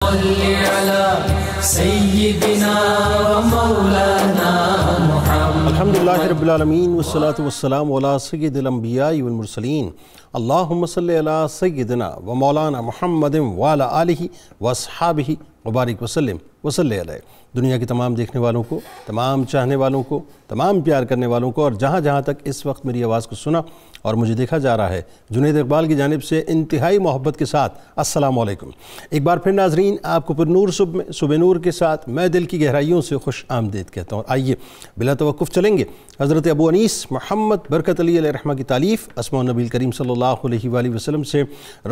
صل على سيدنا ومولانا محمد. الحمدللہ رب العالمین والصلاة والسلام علی سید الانبیاء والمرسلین. اللہم صلی علی سیدنا ومولانا محمد وعلی آلہ واصحابہ وبارک وسلم وصلی علیہ. دنیا کے تمام دیکھنے والوں کو، تمام چاہنے والوں کو، تمام پیار کرنے والوں کو، اور جہاں جہاں تک اس وقت میری آواز کو سنا اور مجھے دیکھا جا رہا ہے، جنید اقبال کی جانب سے انتہائی محبت کے ساتھ السلام علیکم. ایک بار پھر ناظرین، آپ کو پر نور صبح نور کے ساتھ میں دل کی گہرائیوں سے خوش آمدید کہتا ہوں. آئیے بلا توقف چلیں گے حضرت ابو انیس محمد برکت علی علیہ رحمہ کی تالیف اسماء النبی کریم صلی اللہ علیہ وآلہ وسلم سے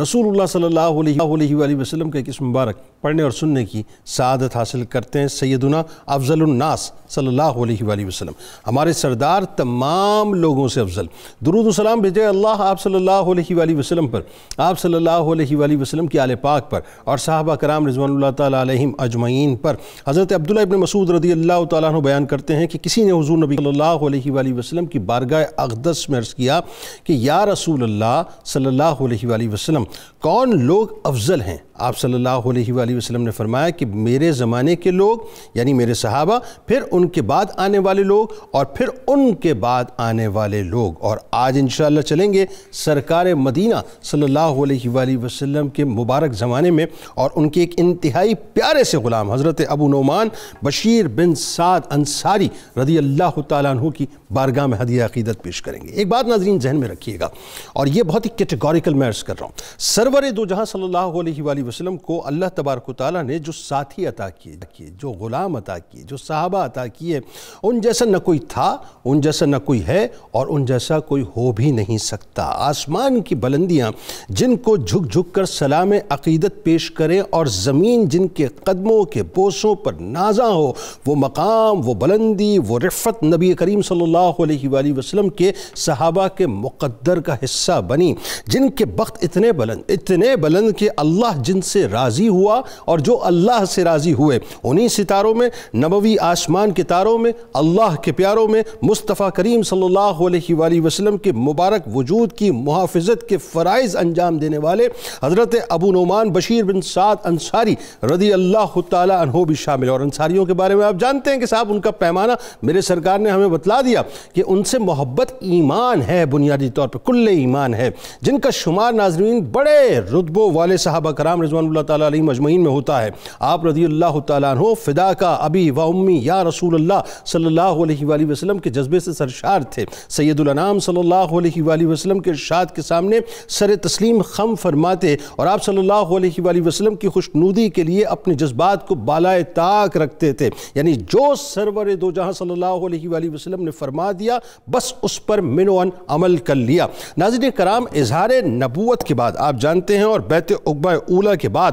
رسول اللہ صلی اللہ علیہ وآلہ وسلم کے اسم مبارک پڑھنے اور سننے کی سعادت حاصل کرتے ہیں. سیدنا افضل الناس صلی اللہ علیہ وآلہ وسلم، ہمارے سردار تمام لوگوں سے افضل. درود و سلام بھیجے اللہ آپ صلی اللہ علیہ وآلہ وسلم پر، آپ صلی اللہ علیہ وآلہ وسلم کی آل پاک پر، اور صحابہ کرام رضوان اللہ تعالیٰ علیہم اجمعین پر. حضرت عبداللہ ابن مسعود رضی اللہ تعالیٰ عنہ بیان کرتے ہیں کہ کسی نے حضور نبی صلی اللہ علیہ وآلہ وسلم کی بارگاہ اقدس میں عرض کیا کہ یا رسول اللہ صلی اللہ علیہ وآلہ وسلم، کون لوگ افضل ہیں؟ آپ صلی اللہ علیہ وآلہ وسلم نے فرمایا کہ میرے زمانے کے لوگ یعنی میرے صحابہ، پھر ان کے بعد آنے والے لوگ، اور پھر ان کے بعد آنے والے لوگ. اور آج انشاءاللہ چلیں گے سرکار مدینہ صلی اللہ علیہ وآلہ وسلم کے مبارک زمانے میں، اور ان کے ایک انتہائی پیارے سے غلام حضرت ابو نعمان بشیر بن سعد انصاری رضی اللہ تعالیٰ عنہ کی بارگاہ میں ہدیہ عقیدت پیش کریں گے. ایک بات ناظرین ذہن میں رکھیے گا، اور یہ بہت ہی کیٹیگوریکل میں عرض کر رہا ہوں. سرور دو جہاں صلی اللہ علیہ وآلہ وسلم کو اللہ تبارک و تعالیٰ نے جو ساتھی عطا کیے، جو غلام عطا کیے، جو صحابہ عطا کیے، ان جیسا نہ کوئی تھا، ان جیسا نہ کوئی ہے، اور ان جیسا کوئی ہو بھی نہیں سکتا. آسمان کی بلندیاں جن کو جھک جھک کر سلام عقیدت پیش کریں، اور زمین جن کے قدموں کے بوسوں پر نازاں ہو، وہ مقام، وہ بلندی، وہ رفت نبی کریم صلی اللہ علیہ وآلہ وسلم کے صحابہ کے مقدر کا حصہ بنی، جن کے بخت اتنے بلند کہ اللہ جن سے راضی ہوا اور جو اللہ سے راضی ہوئے، انہی ستاروں میں، نبوی آسمان کے تاروں میں، اللہ کے پیاروں میں، مصطفیٰ کریم صلی اللہ علیہ وآلہ وسلم کے مبارک وجود کی محافظت کے فرائض انجام دینے والے حضرت ابو نعمان بشیر بن سعد انصاری رضی اللہ تعالیٰ عنہ بھی شامل. اور انصاریوں کے بارے میں آپ جانتے ہیں کہ صاحب ان کا پیمانہ میرے سرکار نے ہمیں بتلا دیا کہ ان سے محبت ایمان ہے، بنیادی طور پر کل ایمان ہے، جن کا شمار ناظرین بڑے رتبوں والے صحابہ کرام رضوان اللہ تعالیٰ علیہ مجمعین میں ہوتا ہے. آپ رضی اللہ تعالیٰ عنہ فدا کا ابی و امی یا رسول اللہ صلی اللہ علیہ وآلہ وسلم کے جذبے سے سرشار تھے. سید الانام صلی اللہ علیہ وآلہ وسلم کے ارشاد کے سامنے سر تسلیم خم فرماتے، اور آپ صلی اللہ علیہ وآلہ وسلم کی خوشنودی کے لیے اپنے جذبات کو بالائے طاق رکھتے تھے. یعنی جو سرور دو جہاں صلی اللہ علیہ وآلہ وسلم نے فرما دیا بس اس پر منوان عمل کر لیا. ناظرین کرام، اظہار نبوت کے بعد آپ جانتے ہیں، اور بیعت عقبہ اولیٰ کے بعد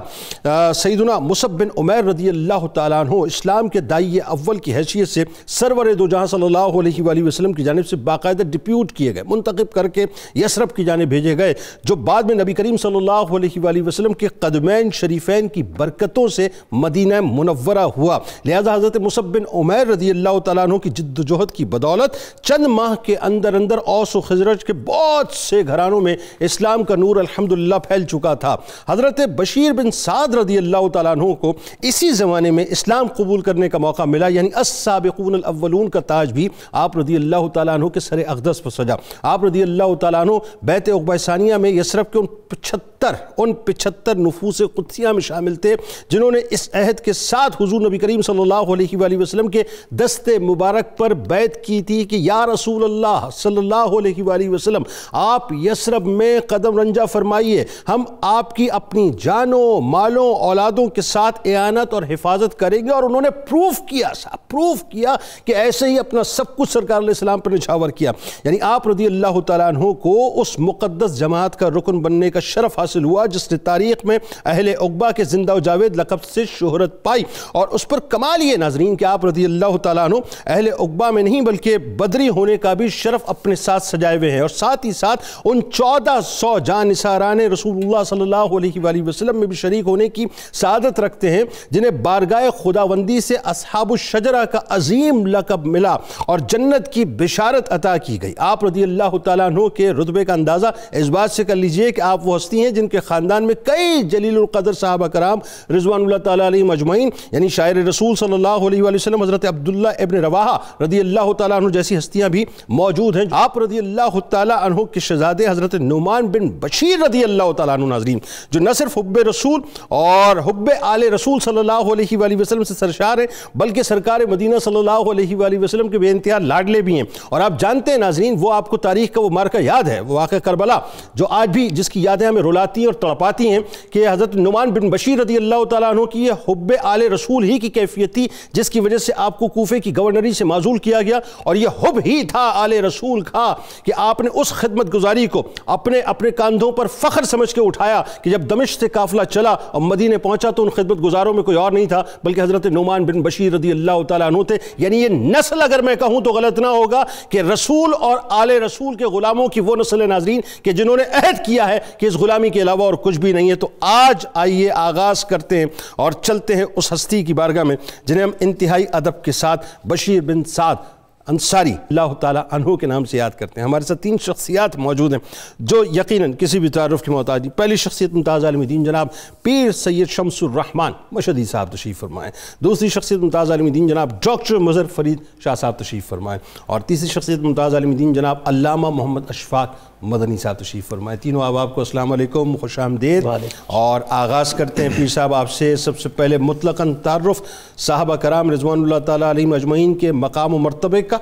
سیدنا مصعب بن عمیر رضی اللہ تعالیٰ عنہ اسلام کے داعی اول کی حیثیت سے سرور دو جہاں صلی اللہ علیہ وآلہ وسلم کی جانب سے باقاعدہ ڈپیوٹ کیے گئے، منتخب کر کے یثرب کی جانب بھیجے گئے، جو بعد میں نبی کریم صلی اللہ علیہ وآلہ وسلم کے قدمین شریفین کی برکتوں سے مدینہ منورہ ہوا. لہذا حضرت مصعب بن عمیر رضی اللہ تعالیٰ عنہ کی جد و جہد کی بدولت چند ماہ کے اندر اوس و خزرج کے بہت سے گھرانوں میں اسلام کا نور الحمدللہ پھیل چکا تھا. حضرت بشیر بن سعد رضی اللہ تعالیٰ عنہ کو اسی زمانے میں اسلام قبول کرنے کا موقع ملا، یعنی السابقون الاولون کا تاج بھی آپ رضی اللہ تعالیٰ عنہ کے سر اقدس پر سجا. آپ رضی اللہ تعالیٰ عنہ بیعت عقبہ ثانیہ میں یثرب کے ان 75 نفوس قدسیہ میں شامل تھے جنہوں نے اس عہد کے ساتھ حضور نبی کریم صلی اللہ علیہ وآلہ وسلم کے دست مبارک پر بیعت کی تھی کہ یا رسول اللہ صلی اللہ علیہ وآلہ وسلم، آپ یثرب میں قدم رنجہ فرمائیے، ہم آپ کی اپنی جانوں، مالوں، اولادوں کے ساتھ اعانت اور حفاظت کریں گے. اور انہوں نے پروف کیا کہ ایسے ہی اپنا سب کچھ سرکار علیہ السلام پر نچھاور کیا. یعنی آپ رضی اللہ تعالیٰ عنہ کو اس مقدس جماعت کا رکن بننے کا شرف حاصل ہوا جس نے تاریخ میں اہل عقبہ کے زندہ و جاوید لقب سے شہرت پائی. اور اس پر کمال یہ ناظرین کہ آپ رضی اللہ تعالیٰ عنہ اہل عقبہ میں نہیں بلکہ بدری ہونے کا بھی شرف اپنے ساتھ سجائے ہوئے ہیں، اور ساتھ ہی ساتھ ان 1400 جانثاران رسول اللہ صلی اللہ علیہ وآلہ وسلم وسلم میں بھی شریک ہونے کی سعادت رکھتے ہیں، جنہیں بارگاہ خداوندی سے اصحاب الشجرہ کا عظیم لقب ملا اور جنت کی بشارت عطا کی گئی۔ آپ رضی اللہ تعالیٰ عنہ کے رتبے کا اندازہ اس بات سے کر لیجئے کہ آپ وہ ہستی ہیں جن کے خاندان میں کئی جلیل القدر صحابہ کرام رضوان اللہ تعالیٰ علیہ مجمعین، یعنی شاعر رسول صلی اللہ علیہ وآلہ وسلم حضرت عبداللہ ابن رواحہ رضی اللہ تعالیٰ عنہ جیسی ہستیاں بھی موجود ہیں۔ آپ رضی اللہ تعالیٰ عنہ کے شہزادے حضرت نعمان بن بشیر رضی اللہ تعالیٰ عنہ ناظرین، جو نہ صرف حب رسول اور حب آل رسول صلی اللہ علیہ وآلہ وسلم سے سرشار ہیں بلکہ سرکار مدینہ صلی اللہ علیہ وآلہ وسلم کے بے انتہا لاڈلے بھی ہیں۔ اور آپ جانتے ہیں ناظرین، وہ آپ کو تاریخ کا وہ مارکہ یاد ہے، وہ واقعہ کربلا جو آج بھی جس کی یادیں ہمیں رلاتی ہیں اور تڑپاتی ہیں، کہ حضرت نعمان بن بشیر رضی اللہ تعالیٰ عنہ کی یہ حب آل رسول ہی کی کیفیت تھی جس کی وجہ سے آپ کو کوفے کی گورنری سے معزول کیا گیا، اور یہ حب ہی تھا آل رسول کا کہ آپ نے اس خدمت گزاری کو اپنے کاندھوں پر فخر سمجھ کے اٹھایا کہ جب دمشق سے قافلہ چلا اور مدینے پہنچا تو ان خدمت گزاروں میں کوئی اور نہیں تھا بلکہ حضرت نعمان بن بشیر رضی اللہ تعالیٰ عنہ تھے۔ یعنی یہ نسل اگر میں کہوں تو غلط نہ ہوگا کہ رسول اور آل رسول کے غلاموں کی وہ نسل ناظرین کہ جنہوں نے عہد کیا ہے کہ اس غلامی کے علاوہ اور کچھ بھی نہیں ہے۔ تو آج آئیے آغاز کرتے ہیں اور چلتے ہیں اس ہستی کی بارگاہ میں جنہیں ہم انتہائی ادب کے ساتھ بشیر بن سعد انصاری اللہ تعالیٰ عنہ کے نام سے یاد کرتے ہیں۔ ہمارے ساتھ 3 شخصیات موجود ہیں جو یقیناً کسی بھی تعارف کی محتاج نہیں۔ پہلی شخصیت ممتاز عالم دین جناب پیر سید شمس الرحمن مشہدی صاحب تشریف فرمائیں۔ دوسری شخصیت ممتاز عالم دین جناب ڈاکٹر مظہر فرید شاہ صاحب تشریف فرمائیں، اور تیسری شخصیت ممتاز عالم دین جناب علامہ محمد اشفاق مدنی صاحب تشریف فرمائیں۔ تینوں آپ کو السلام علیکم، خوش آمدید۔ اور آغاز کرتے ہیں پیر صاحب آپ سے سب سے پہلے مطلقاً تعارف صحابہ کرام رضوان اللہ تعالیٰ علیہ اجمعین کے مقام و مرتبے کا،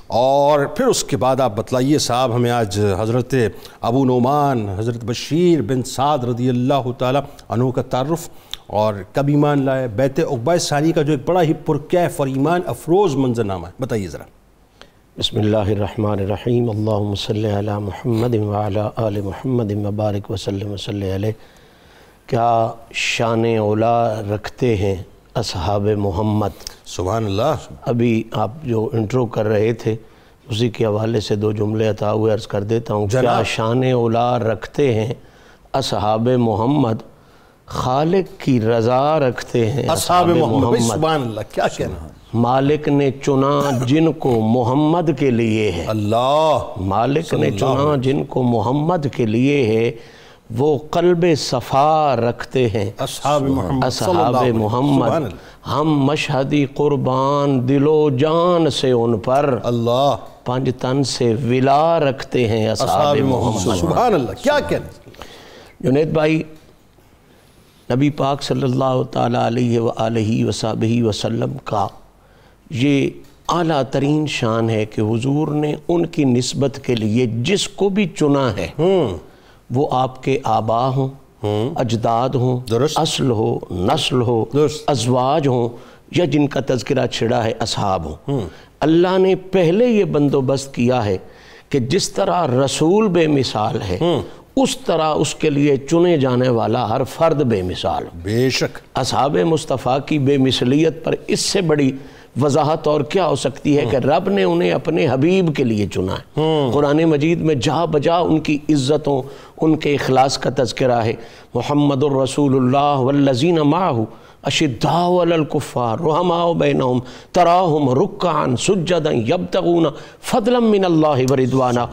اور پھر اس کے بعد آپ بتلائیے صاحب ہمیں آج حضرت ابو نعمان حضرت بشیر بن سعد رضی اللہ تعالیٰ عنہ کا تعارف، اور کب ایمان لائے، بیت عقبہ ثانی کا جو ایک بڑا ہی پرکیف اور ایمان افروز منظرنامہ ہے، بتائیے ذرا۔ بسم اللہ الرحمن الرحیم، اللہم صلی علی محمد وعلی آل محمد مبارک وسلم وصلی علیہ۔ کیا شان اولا رکھتے ہیں اصحاب محمد۔ سبحان اللہ۔ ابھی آپ جو انٹرو کر رہے تھے اسی کے حوالے سے 2 جملے عطا ہوئے عرض کر دیتا ہوں۔ کیا شان اولا رکھتے ہیں اصحاب محمد، خالق کی رضا رکھتے ہیں اصحاب محمد۔ سبحان اللہ، کیا کہنا۔ مالک نے چنا جن کو محمد کے لیے ہے، اللہ مالک نے چنا جن کو محمد کے لیے ہے، وہ قلب صفا رکھتے ہیں اصحاب محمد۔ اصحاب محمد، ہم مشہدی قربان دل و جان سے ان پر، اللہ 5 تن سے ولا رکھتے ہیں اصحاب محمد۔ سبحان اللہ، کیا کہنا۔ جنید بھائی، نبی پاک صلی اللہ تعالیٰ علیہ وآلہ وصحبہ وسلم کا یہ اعلیٰ ترین شان ہے کہ حضور نے ان کی نسبت کے لیے جس کو بھی چنا ہے، وہ آپ کے آبا ہوں، اجداد ہوں، اصل ہو، نسل ہو، ازواج ہوں، یا جن کا تذکرہ چھڑا ہے اصحاب ہوں، اللہ نے پہلے یہ بندوبست کیا ہے کہ جس طرح رسول بے مثال ہے اس طرح اس کے لیے چنے جانے والا ہر فرد بے مثال۔ بے شک اصحاب مصطفیٰ کی بے مثلیت پر اس سے بڑی وضاحت اور کیا ہو سکتی ہے کہ رب نے انہیں اپنے حبیب کے لیے چنا ہے۔ قرآن مجید میں جا بجا ان کی عزتوں، ان کے اخلاص کا تذکرہ ہے۔ محمد الرسول اللہ والذین معہ اشداء علی الکفار رحماء بینہم تراہم رکعا سجدا یبتغون فضلا من اللہ ورضوانا۔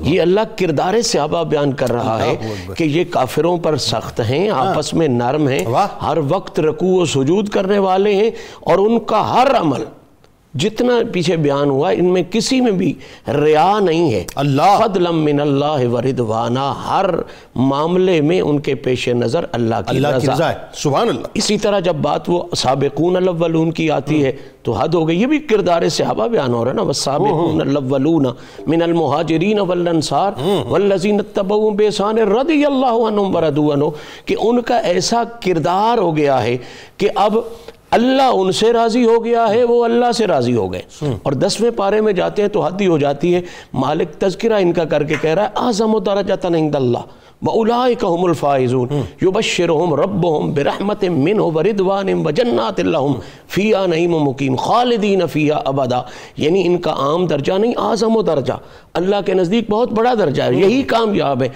یہ اللہ کردار صحابہ بیان کر رہا ہے کہ یہ کافروں پر سخت ہیں، آپس میں نرم ہیں، ہر وقت رکوع و سجود کرنے والے ہیں، اور ان کا ہر عمل جتنا پیچھے بیان ہوا ان میں کسی میں بھی ریا نہیں ہے۔ اللہ فضلا من اللہ ورضوانا، ہر معاملے میں ان کے پیش نظر اللہ کی رضا ہے۔ سبحان اللہ۔ اسی طرح جب بات وہ سابقون الاولون کی آتی ہے تو حد ہو گئی، یہ بھی کردار صحابہ بیان ہو رہا ہے نا، والسابقون الاولون من المہاجرین والانصار والذین اتبعوہم بإحسان رضی اللہ عنہم ورضوا عنہ، کہ ان کا ایسا کردار ہو گیا ہے کہ اب اللہ ان سے راضی ہو گیا ہے، وہ اللہ سے راضی ہو گئے۔ اور 10ویں پارے میں جاتے ہیں تو حد ہی ہو جاتی ہے، مالک تذکرہ ان کا کر کے کہہ رہا ہے اعظم درجۃ عند اللہ وَأُولَٰئِكَ هُمُ الْفَائِزُونَ يُبَشِّرُهُمْ رَبُّهُمْ بِرَحْمَةٍ مِّنْهُ وَرِضْوَانٍ وَجَنَّاتٍ لَهُمْ فِيهَا نَعِيمٌ مُقِيمٌ خَالِدِينَ فِيهَا أَبَدًا، یعنی ان کا عام درجہ نہیں، اعظم درجہ، اللہ کے نزدیک بہت بڑا درجہ ہے، یہی کامیاب ہے،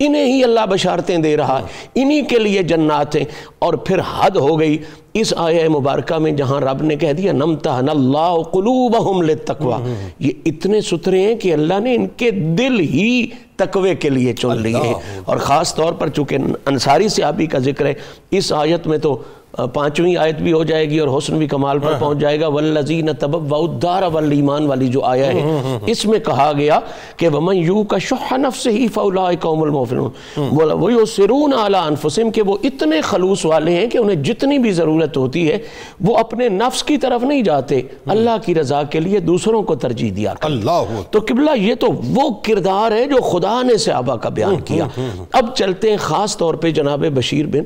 انہیں ہی اللہ بشارتیں دے رہا ہے، انہی کے لیے جنات ہیں۔ اور پھر حد ہو گئی اس آیہ مبارکہ میں جہاں رب نے کہہ دیا نَمْتَحَنَ اللَّهُ قُلُوبَهُمْ لِلتَّقْوَىٰ، یہ اتنے سترے ہیں کہ اللہ نے ان کے دل ہی تقوی کے لیے چن لیے ہیں۔ اور خاص طور پر چونکہ انصاری صحابی کا ذکر ہے، اس آیت میں تو 5ویں آیت بھی ہو جائے گی اور حسن بھی کمال پر پہنچ جائے گا، وَالَّذِينَ تَبَوَّءُ الدَّارَ وَالْإِيمَانَ والی جو آیہ ہے، اس میں کہا گیا کہ وَمَن يُوقَ شُحَّ نَفْسِهِ فَأُولَٰئِكَ هُمُ الْمُفْلِحُونَ، وَيُؤْثِرُونَ عَلَىٰ أَنفُسِهِمْ کہ وہ اتنے خلوص والے ہیں کہ انہیں جتنی بھی ضرورت ہوتی ہے وہ اپنے نفس کی طرف نہیں جاتے، اللہ کی رضا کے لیے دوسروں کو ترجیح دیا کرتے۔ تو قبلہ یہ تو وہ کردار ہے جو خدا نے صحابہ کا بیان کیا۔ اب چلتے ہیں خاص طور پہ جناب بشیر بن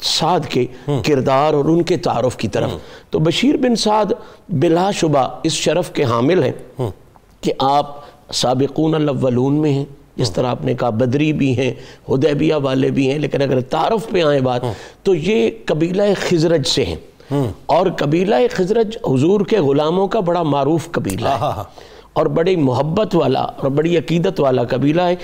سعد کے کردار اور ان کے تعارف کی طرف۔ تو بشیر بن سعد بلا شبہ اس شرف کے حامل ہیں کہ آپ سابقون الاولون میں ہیں، جس طرح آپ نے کہا بدری بھی ہیں، حدیبیہ والے بھی ہیں، لیکن اگر تعارف پہ آئیں بات تو یہ قبیلہ خزرج سے ہیں، اور قبیلہ خزرج حضور کے غلاموں کا بڑا معروف قبیلہ ہے اور بڑی محبت والا اور بڑی عقیدت والا قبیلہ ہے۔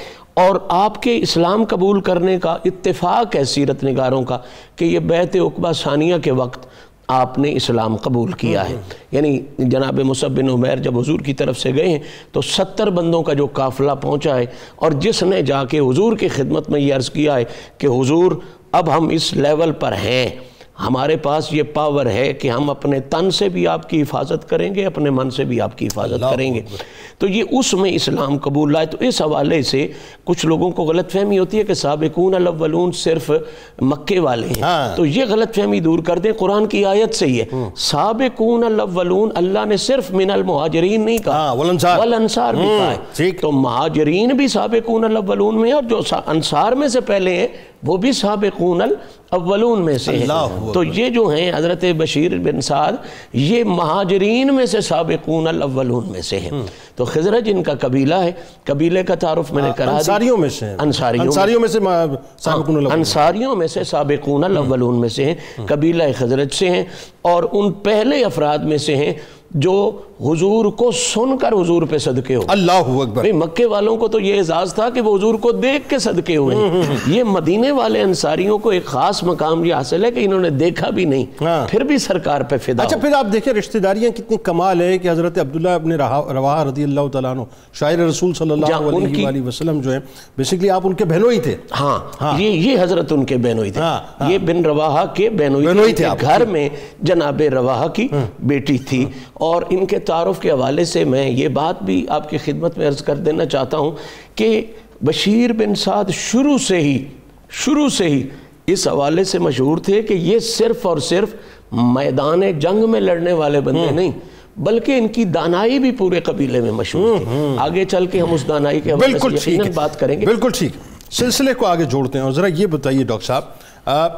اور آپ کے اسلام قبول کرنے کا اتفاق ہے سیرت نگاروں کا کہ یہ بیعت عقبہ ثانیہ کے وقت آپ نے اسلام قبول کیا ہے، یعنی جناب مصعب بن عمیر جب حضور کی طرف سے گئے ہیں تو 70 بندوں کا جو قافلہ پہنچا ہے، اور جس نے جا کے حضور کی خدمت میں یہ عرض کیا ہے کہ حضور اب ہم اس لیول پر ہیں، ہمارے پاس یہ پاور ہے کہ ہم اپنے تن سے بھی آپ کی حفاظت کریں گے، اپنے من سے بھی آپ کی حفاظت کریں گے، تو یہ اس میں اسلام قبول لائے۔ تو اس حوالے سے کچھ لوگوں کو غلط فہمی ہوتی ہے کہ سابقون الاولون صرف مکے والے ہیں، تو یہ غلط فہمی دور کر دیں، قرآن کی آیت سے یہ سابقون الاولون اللہ نے صرف من المہاجرین نہیں کہا، والانصار بھی کہا ہے، تو مہاجرین بھی سابقون الاولون میں، اور جو انصار میں سے پہلے ہیں وہ بھی سابقون الاولون میں سے ہیں۔ تو یہ جو ہیں حضرت بشیر بن سعد یہ مہاجرین میں سے سابقون الاولون میں سے ہیں۔ تو خزرج ان کا قبیلہ ہے، قبیلے کا تعارف میں نے کرا دیا، انصاریوں میں سے سابقون الاولون میں سے ہیں، قبیلہ خزرج سے ہیں، اور ان پہلے افراد میں سے ہیں جو حضور کو سن کر حضور پہ صدقے ہوئے۔ اللہ اکبر! مکے والوں کو تو یہ اعزاز تھا کہ وہ حضور کو دیکھ کے صدقے ہوئے ہیں، یہ مدینے والے انصاریوں کو ایک خاص مقام یہ حاصل ہے کہ انہوں نے دیکھا بھی نہیں، پھر بھی سرکار پہ فدا۔ اچھا پھر آپ دیکھیں رشتہ داریاں کتنی کمال ہے کہ حضرت عبداللہ ابن رواحہ رضی اللہ تعالیٰ عنہ شاعر رسول صلی اللہ علیہ وآلہ وسلم جو ہیں بیسیکلی آپ ان کے بہنوئی تھے۔ ہاں یہ حضرت ان کے بہنوئی تھے، یہ بن رواحہ کے بہنوئی تھے، گھر میں جناب رواحہ کی بیٹی تھی۔ اور ان کے تعارف کے حوالے سے میں یہ بات بھی آپ کی خدمت میں عرض کر دینا چاہتا ہوں کہ بشیر بن سعد شروع سے ہی اس حوالے سے مشہور تھے کہ یہ صرف اور صرف میدان جنگ میں لڑنے والے بندے نہیں، بلکہ ان کی دانائی بھی پورے قبیلے میں مشہور تھی۔ آگے چل کے ہم اس دانائی کے حوالے سے یقیناً بات کریں گے۔ بالکل ٹھیک، سلسلے کو آگے جوڑتے ہیں، اور ذرا یہ بتائیے ڈاکٹر صاحب،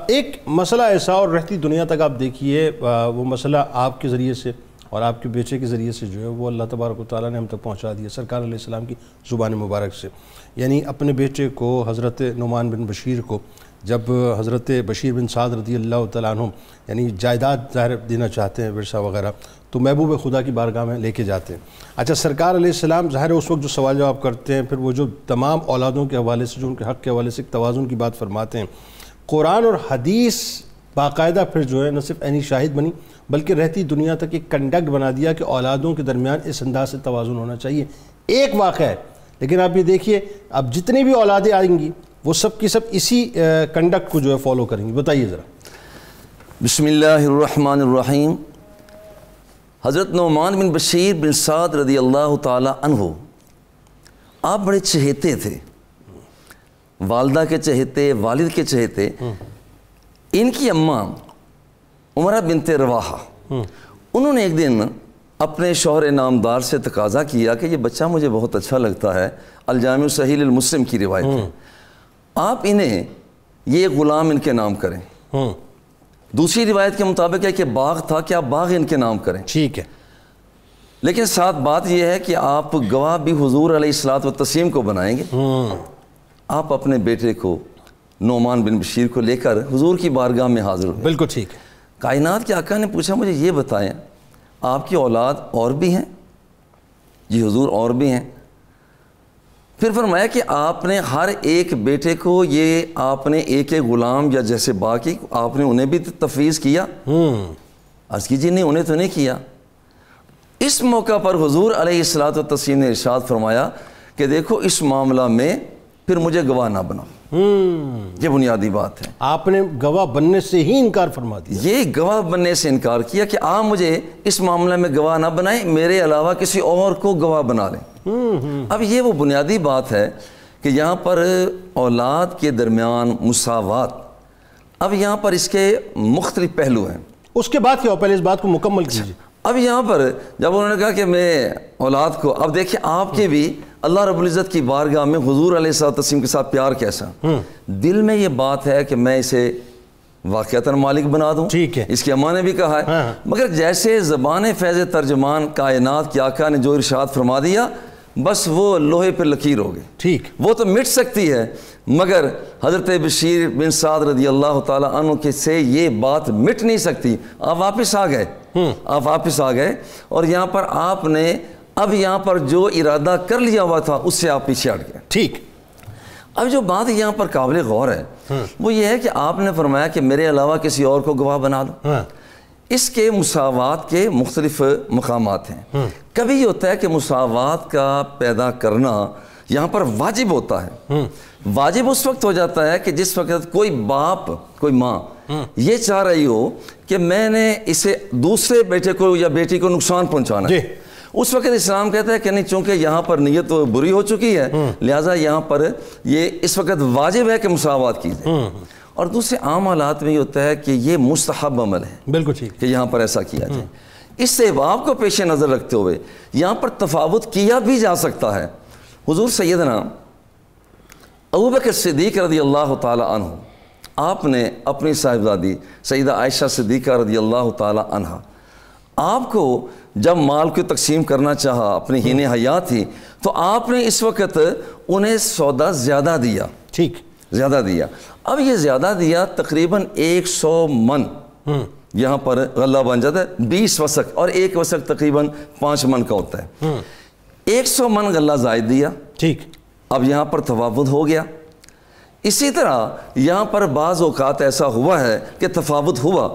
ایک مسئلہ ایسا اور رہتی دنیا تک آپ دیکھیے وہ مسئلہ آپ کے ذریعے سے اور آپ کے بیٹے کے ذریعے سے جو ہے وہ اللہ تبارک و تعالیٰ نے ہم تک پہنچا دیا سرکار علیہ السلام کی زبان مبارک سے، یعنی اپنے بیٹے کو حضرت نعمان بن بشیر کو جب حضرت بشیر بن سعد رضی اللہ تعالیٰ عنہ یعنی جائیداد ظاہر دینا چاہتے ہیں ورثہ وغیرہ، تو محبوب خدا کی بارگاہ میں لے کے جاتے ہیں۔ اچھا سرکار علیہ السلام ظاہر اس وقت جو سوال جواب کرتے ہیں، پھر وہ جو تمام اولادوں کے حوالے سے جو ان کے حق کے حوالے سے توازن کی بات فرماتے ہیں، قرآن اور حدیث باقاعدہ پھر جو ہے نہ صرف عینی شاہد بنی بلکہ رہتی دنیا تک ایک کنڈکٹ بنا دیا کہ اولادوں کے درمیان اس انداز سے توازن ہونا چاہیے۔ ایک واقعہ ہے، لیکن آپ یہ دیکھیے اب جتنی بھی اولادیں آئیں گی وہ سب کی سب اسی کنڈکٹ کو جو ہے فالو کریں گی۔ بتائیے ذرا۔ بسم اللہ الرحمن الرحیم۔ حضرت نعمان بن بشیر بن سعد رضی اللہ تعالی عنہ آپ بڑے چہیتے تھے، والدہ کے چہیتے، والد کے چہیتے۔ ان کی اماں عمرہ بنت رواحہ انہوں نے ایک دن اپنے شوہر نامدار سے تقاضا کیا کہ یہ بچہ مجھے بہت اچھا لگتا ہے، الجامع صحیح المسلم کی روایت ہے، آپ انہیں یہ غلام ان کے نام کریں۔ دوسری روایت کے مطابق ہے کہ باغ تھا کہ آپ باغ ان کے نام کریں. ٹھیک ہے. لیکن ساتھ بات یہ ہے کہ آپ گواہ بھی حضور علیہ الصلوۃ والتسلیم کو بنائیں گے. آپ اپنے بیٹے کو نعمان بن بشیر کو لے کر حضور کی بارگاہ میں حاضر ہوئے. بالکل ٹھیک ہے. کائنات کے آقا نے پوچھا مجھے یہ بتائیں آپ کی اولاد اور بھی ہیں؟ جی حضور اور بھی ہیں. پھر فرمایا کہ آپ نے ہر ایک بیٹے کو یہ آپ نے ایک ایک غلام یا جیسے باقی آپ نے انہیں بھی تفویض کیا؟ عرض کی جی نہیں انہیں تو نہیں کیا. اس موقع پر حضور علیہ الصلوۃ والتسلیم نے ارشاد فرمایا کہ دیکھو اس معاملہ میں پھر مجھے گواہ نہ بناؤ. یہ بنیادی بات ہے. آپ نے گواہ بننے سے ہی انکار فرما دیا. یہ گواہ بننے سے انکار کیا کہ آپ مجھے اس معاملے میں گواہ نہ بنائیں, میرے علاوہ کسی اور کو گواہ بنا لیں. اب یہ وہ بنیادی بات ہے کہ یہاں پر اولاد کے درمیان مساوات. اب یہاں پر اس کے مختلف پہلو ہیں. اس کے بعد کیا ہو, پہلے اس بات کو مکمل کیجیے. اب یہاں پر جب انہوں نے کہا کہ میں اولاد کو, اب دیکھیں آپ کے بھی اللہ رب العزت کی بارگاہ میں حضور علیہ الصلوۃ والتسلیم کے ساتھ پیار کیسا. دل میں یہ بات ہے کہ میں اسے واقعتاً مالک بنا دوں. ٹھیک ہے. اس کی اماں نے بھی کہا ہے. مگر جیسے زبان فیض ترجمان کائنات کے آقا نے جو ارشاد فرما دیا بس وہ لوہے پہ لکیر ہو گئی. ٹھیک. وہ تو مٹ سکتی ہے مگر حضرت بشیر بن سعد رضی اللہ تعالیٰ عنہ کے سے یہ بات مٹ نہیں سکتی. آپ واپس آ گئے. آپ واپس آ گئے اور یہاں پر آپ نے اب یہاں پر جو ارادہ کر لیا ہوا تھا اس سے آپ پیچھے ہٹ گئے. ٹھیک. اب جو بات یہاں پر قابل غور ہے وہ یہ ہے کہ آپ نے فرمایا کہ میرے علاوہ کسی اور کو گواہ بنا دو. اس کے مساوات کے مختلف مقامات ہیں. کبھی یہ ہوتا ہے کہ مساوات کا پیدا کرنا یہاں پر واجب ہوتا ہے. واجب اس وقت ہو جاتا ہے کہ جس وقت کوئی باپ کوئی ماں یہ چاہ رہی ہو کہ میں نے اسے دوسرے بیٹے کو یا بیٹی کو نقصان پہنچانا ہے. اس وقت اسلام کہتا ہے کہ نہیں چونکہ یہاں پر نیت بری ہو چکی ہے لہٰذا یہاں پر یہ اس وقت واجب ہے کہ مساوات کی جائے. اور دوسرے عام حالات میں یہ ہوتا ہے کہ یہ مستحب عمل ہے. بالکل ٹھیک کہ یہاں پر ایسا کیا جائے. اس سے باپ کو پیش نظر رکھتے ہوئے یہاں پر تفاوت کیا بھی جا سکتا ہے. حضور سیدنا ابوبکر صدیق رضی اللہ تعالی عنہ آپ نے اپنی صاحبزادی سیدہ عائشہ صدیقہ رضی اللہ تعالی عنہ آپ کو جب مال کو تقسیم کرنا چاہا اپنی ہین حیات تھی تو آپ نے اس وقت انہیں سودا زیادہ دیا. ٹھیک. زیادہ دیا. اب یہ زیادہ دیا تقریباً 100 من یہاں پر غلہ بن جاتا ہے. 20 وسق اور ایک وسق تقریباً 5 من کا ہوتا ہے. 100 من غلہ زائد دیا. ٹھیک. اب یہاں پر تفاوت ہو گیا. اسی طرح یہاں پر بعض اوقات ایسا ہوا ہے کہ تفاوت ہوا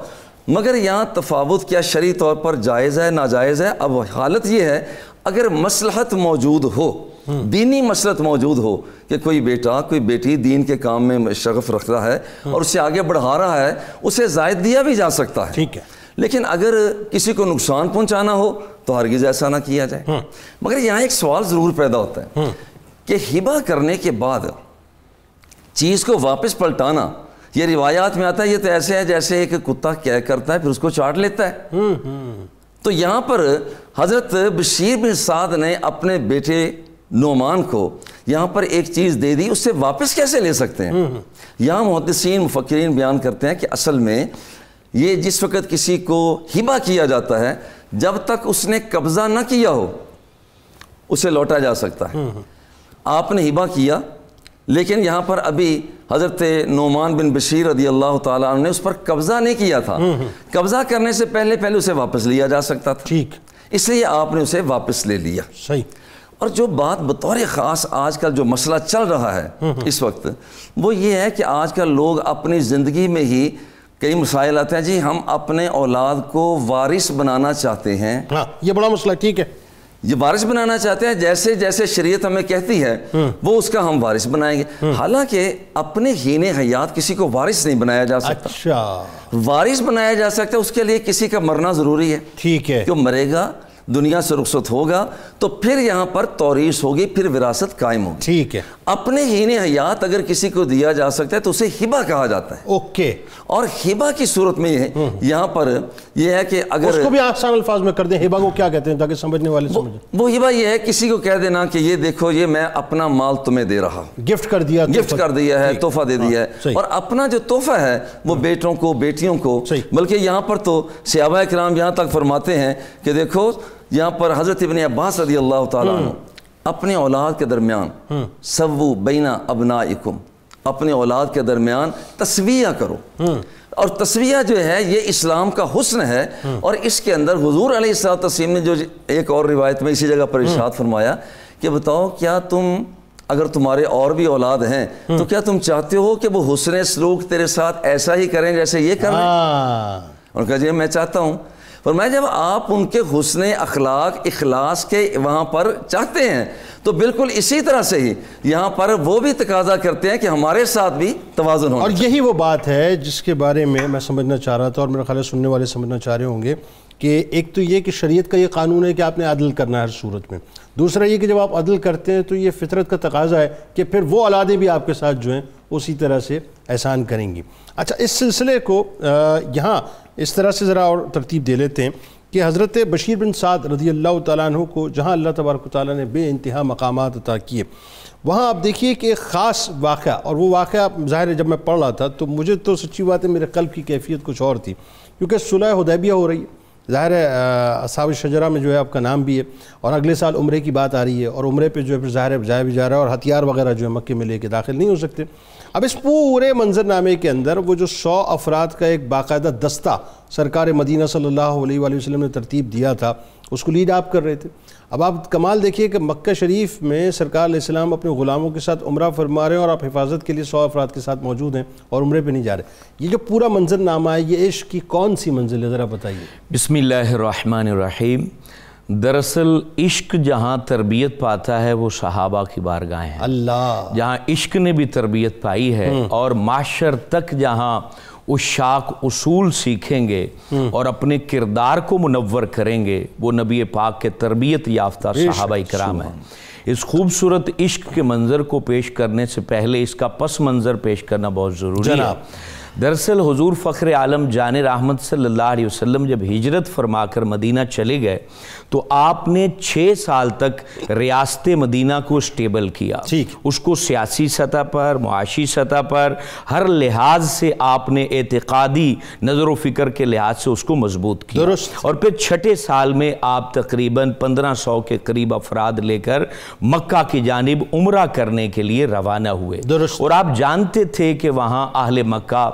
مگر یہاں تفاوت کیا شرعی طور پر جائز ہے ناجائز ہے. اب حالت یہ ہے اگر مصلحت موجود ہو دینی مصلحت موجود ہو کہ کوئی بیٹا کوئی بیٹی دین کے کام میں شغف رکھ رہا ہے اور اسے آگے بڑھا رہا ہے اسے زائد دیا بھی جا سکتا ہے. ٹھیک ہے. لیکن اگر کسی کو نقصان پہنچانا ہو تو ہرگز ایسا نہ کیا جائے. مگر یہاں ایک سوال ضرور پیدا ہوتا ہے کہ ہبہ کرنے کے بعد چیز کو واپس پلٹانا یہ روایات میں آتا ہے یہ تو ایسے ہے جیسے ایک کتا کیا کرتا ہے پھر اس کو چاٹ لیتا ہے. تو یہاں پر حضرت بشیر بن سعد نے اپنے بیٹے نعمان کو یہاں پر ایک چیز دے دی اس سے واپس کیسے لے سکتے ہیں. یہاں محدثین مفکرین بیان کرتے ہیں کہ اصل میں یہ جس وقت کسی کو ہبہ کیا جاتا ہے جب تک اس نے قبضہ نہ کیا ہو اسے لوٹا جا سکتا ہے. آپ نے ہبہ کیا لیکن یہاں پر ابھی حضرت نعمان بن بشیر رضی اللہ تعالیٰ عنہ نے اس پر قبضہ نہیں کیا تھا. قبضہ کرنے سے پہلے اسے واپس لیا جا سکتا تھا. ٹھیک. اس لیے آپ نے اسے واپس لے لیا. صحیح. اور جو بات بطور خاص آج کل جو مسئلہ چل رہا ہے اس وقت وہ یہ ہے کہ آج کل لوگ اپنی زندگی میں ہی کئی مسائل آتے ہیں. جی ہم اپنے اولاد کو وارث بنانا چاہتے ہیں. یہ بڑا مسئلہ. ٹھیک ہے. یہ وارث بنانا چاہتے ہیں جیسے جیسے شریعت ہمیں کہتی ہے وہ اس کا ہم وارث بنائیں گے. حالانکہ اپنے ہین حیات کسی کو وارث نہیں بنایا جا سکتا. اچھا. وارث بنایا جا سکتا ہے اس کے لیے کسی کا مرنا ضروری ہے. ٹھیک ہے. کہ مرے گا دنیا سے رخصت ہوگا تو پھر یہاں پر توریث ہوگی، پھر وراثت قائم ہوگی۔ ٹھیک ہے، اپنے حین حیات اگر کسی کو دیا جا سکتا ہے تو اسے ہبہ کہا جاتا ہے۔ اوکے، اور ہبہ کی صورت میں یہاں پر یہ ہے کہ اگر اس کو بھی آسان الفاظ میں کر دیں، ہبہ کو کیا کہتے ہیں تاکہ سمجھنے والے سمجھیں؟ وہ ہبہ یہ ہے کسی کو کہہ دینا کہ یہ دیکھو یہ میں اپنا مال تمہیں دے رہا ہوں، گفٹ کر دیا، گفٹ کر دیا ہے، تحفہ دے دیا ہے۔ اور اپنا جو تحفہ ہے وہ بیٹوں کو، بیٹیوں کو، بلکہ یہاں پر تو صحابہ کرام یہاں تک فرماتے ہیں کہ دیکھو یہاں پر حضرت ابن عباس رضی اللہ تعالیٰ عنہ اپنے اولاد کے درمیان سووا بین ابنائکم، اپنے اولاد کے درمیان تسویہ کرو۔ اور تسویہ جو ہے یہ اسلام کا حسن ہے، اور اس کے اندر حضور علیہ الصلوۃ والتسلیم نے جو ایک اور روایت میں اسی جگہ پر ارشاد فرمایا کہ بتاؤ کیا تم اگر تمہارے اور بھی اولاد ہیں تو کیا تم چاہتے ہو کہ وہ حسن سلوک تیرے ساتھ ایسا ہی کریں جیسے یہ کر رہے ہیں؟ انہوں نے کہا جی میں چاہتا ہوں۔ فرمایا جب آپ ان کے حسن اخلاق اخلاص کے وہاں پر چاہتے ہیں تو بالکل اسی طرح سے ہی یہاں پر وہ بھی تقاضا کرتے ہیں کہ ہمارے ساتھ بھی توازن ہو۔ اور یہی وہ بات ہے جس کے بارے میں سمجھنا چاہ رہا تھا، اور میرا خیال ہے سننے والے سمجھنا چاہ رہے ہوں گے کہ ایک تو یہ کہ شریعت کا یہ قانون ہے کہ آپ نے عدل کرنا ہے ہر صورت میں، دوسرا یہ کہ جب آپ عدل کرتے ہیں تو یہ فطرت کا تقاضا ہے کہ پھر وہ اولادیں بھی آپ کے ساتھ جو ہیں اسی طرح سے احسان کریں گی۔ اچھا، اس سلسلے کو یہاں اس طرح سے ذرا اور ترتیب دے لیتے ہیں کہ حضرت بشیر بن سعد رضی اللہ تعالیٰ عنہ کو جہاں اللہ تبارک و تعالیٰ نے بے انتہا مقامات عطا کیے، وہاں آپ دیکھیے کہ ایک خاص واقعہ، اور وہ واقعہ ظاہر ہے جب میں پڑھ رہا تھا تو مجھے تو سچی بات ہے میرے قلب کی کیفیت کچھ اور تھی، کیونکہ صلح حدیبیہ ہو رہی ہے، ظاہر ہے اصحاب الشجرہ میں جو ہے آپ کا نام بھی ہے، اور اگلے سال عمرے کی بات آ رہی ہے، اور عمرے پہ جو ہے پھر ظاہر ہے جایا بھی جا رہا ہے، اور ہتھیار وغیرہ جو ہے مکے میں لے کے داخل نہیں ہو سکتے۔ اب اس پورے منظر نامے کے اندر وہ جو 100 افراد کا ایک باقاعدہ دستہ سرکار مدینہ صلی اللہ علیہ وآلہ وسلم نے ترتیب دیا تھا، اس کو لیڈ آپ کر رہے تھے۔ اب آپ کمال دیکھیے کہ مکہ شریف میں سرکار علیہ السلام اپنے غلاموں کے ساتھ عمرہ فرما رہے ہیں، اور آپ حفاظت کے لیے 100 افراد کے ساتھ موجود ہیں اور عمرے پہ نہیں جا رہے۔ یہ جو پورا منظر نامہ ہے یہ عشق کی کون سی منزل ہے، ذرا بتائیے۔ بسم اللہ الرحمن الرحیم۔ دراصل عشق جہاں تربیت پاتا ہے وہ صحابہ کی بارگاہیں ہیں، اللہ جہاں عشق نے بھی تربیت پائی ہے، اور معاشر تک جہاں عشاق اصول سیکھیں گے اور اپنے کردار کو منور کریں گے وہ نبی پاک کے تربیت یافتہ صحابہ کرام ہیں۔ اس خوبصورت عشق کے منظر کو پیش کرنے سے پہلے اس کا پس منظر پیش کرنا بہت ضروری ہے۔ دراصل حضور فخر عالم جان رحمت صلی اللہ علیہ وسلم جب ہجرت فرما کر مدینہ چلے گئے تو آپ نے 6 سال تک ریاست مدینہ کو اسٹیبل کیا، اس کو سیاسی سطح پر، معاشی سطح پر، ہر لحاظ سے آپ نے اعتقادی نظر و فکر کے لحاظ سے اس کو مضبوط کیا، اور پھر 6 سال میں آپ تقریباً 1500 کے قریب افراد لے کر مکہ کی جانب عمرہ کرنے کے لیے روانہ ہوئے، اور آپ جانتے تھے کہ وہاں اہل مکہ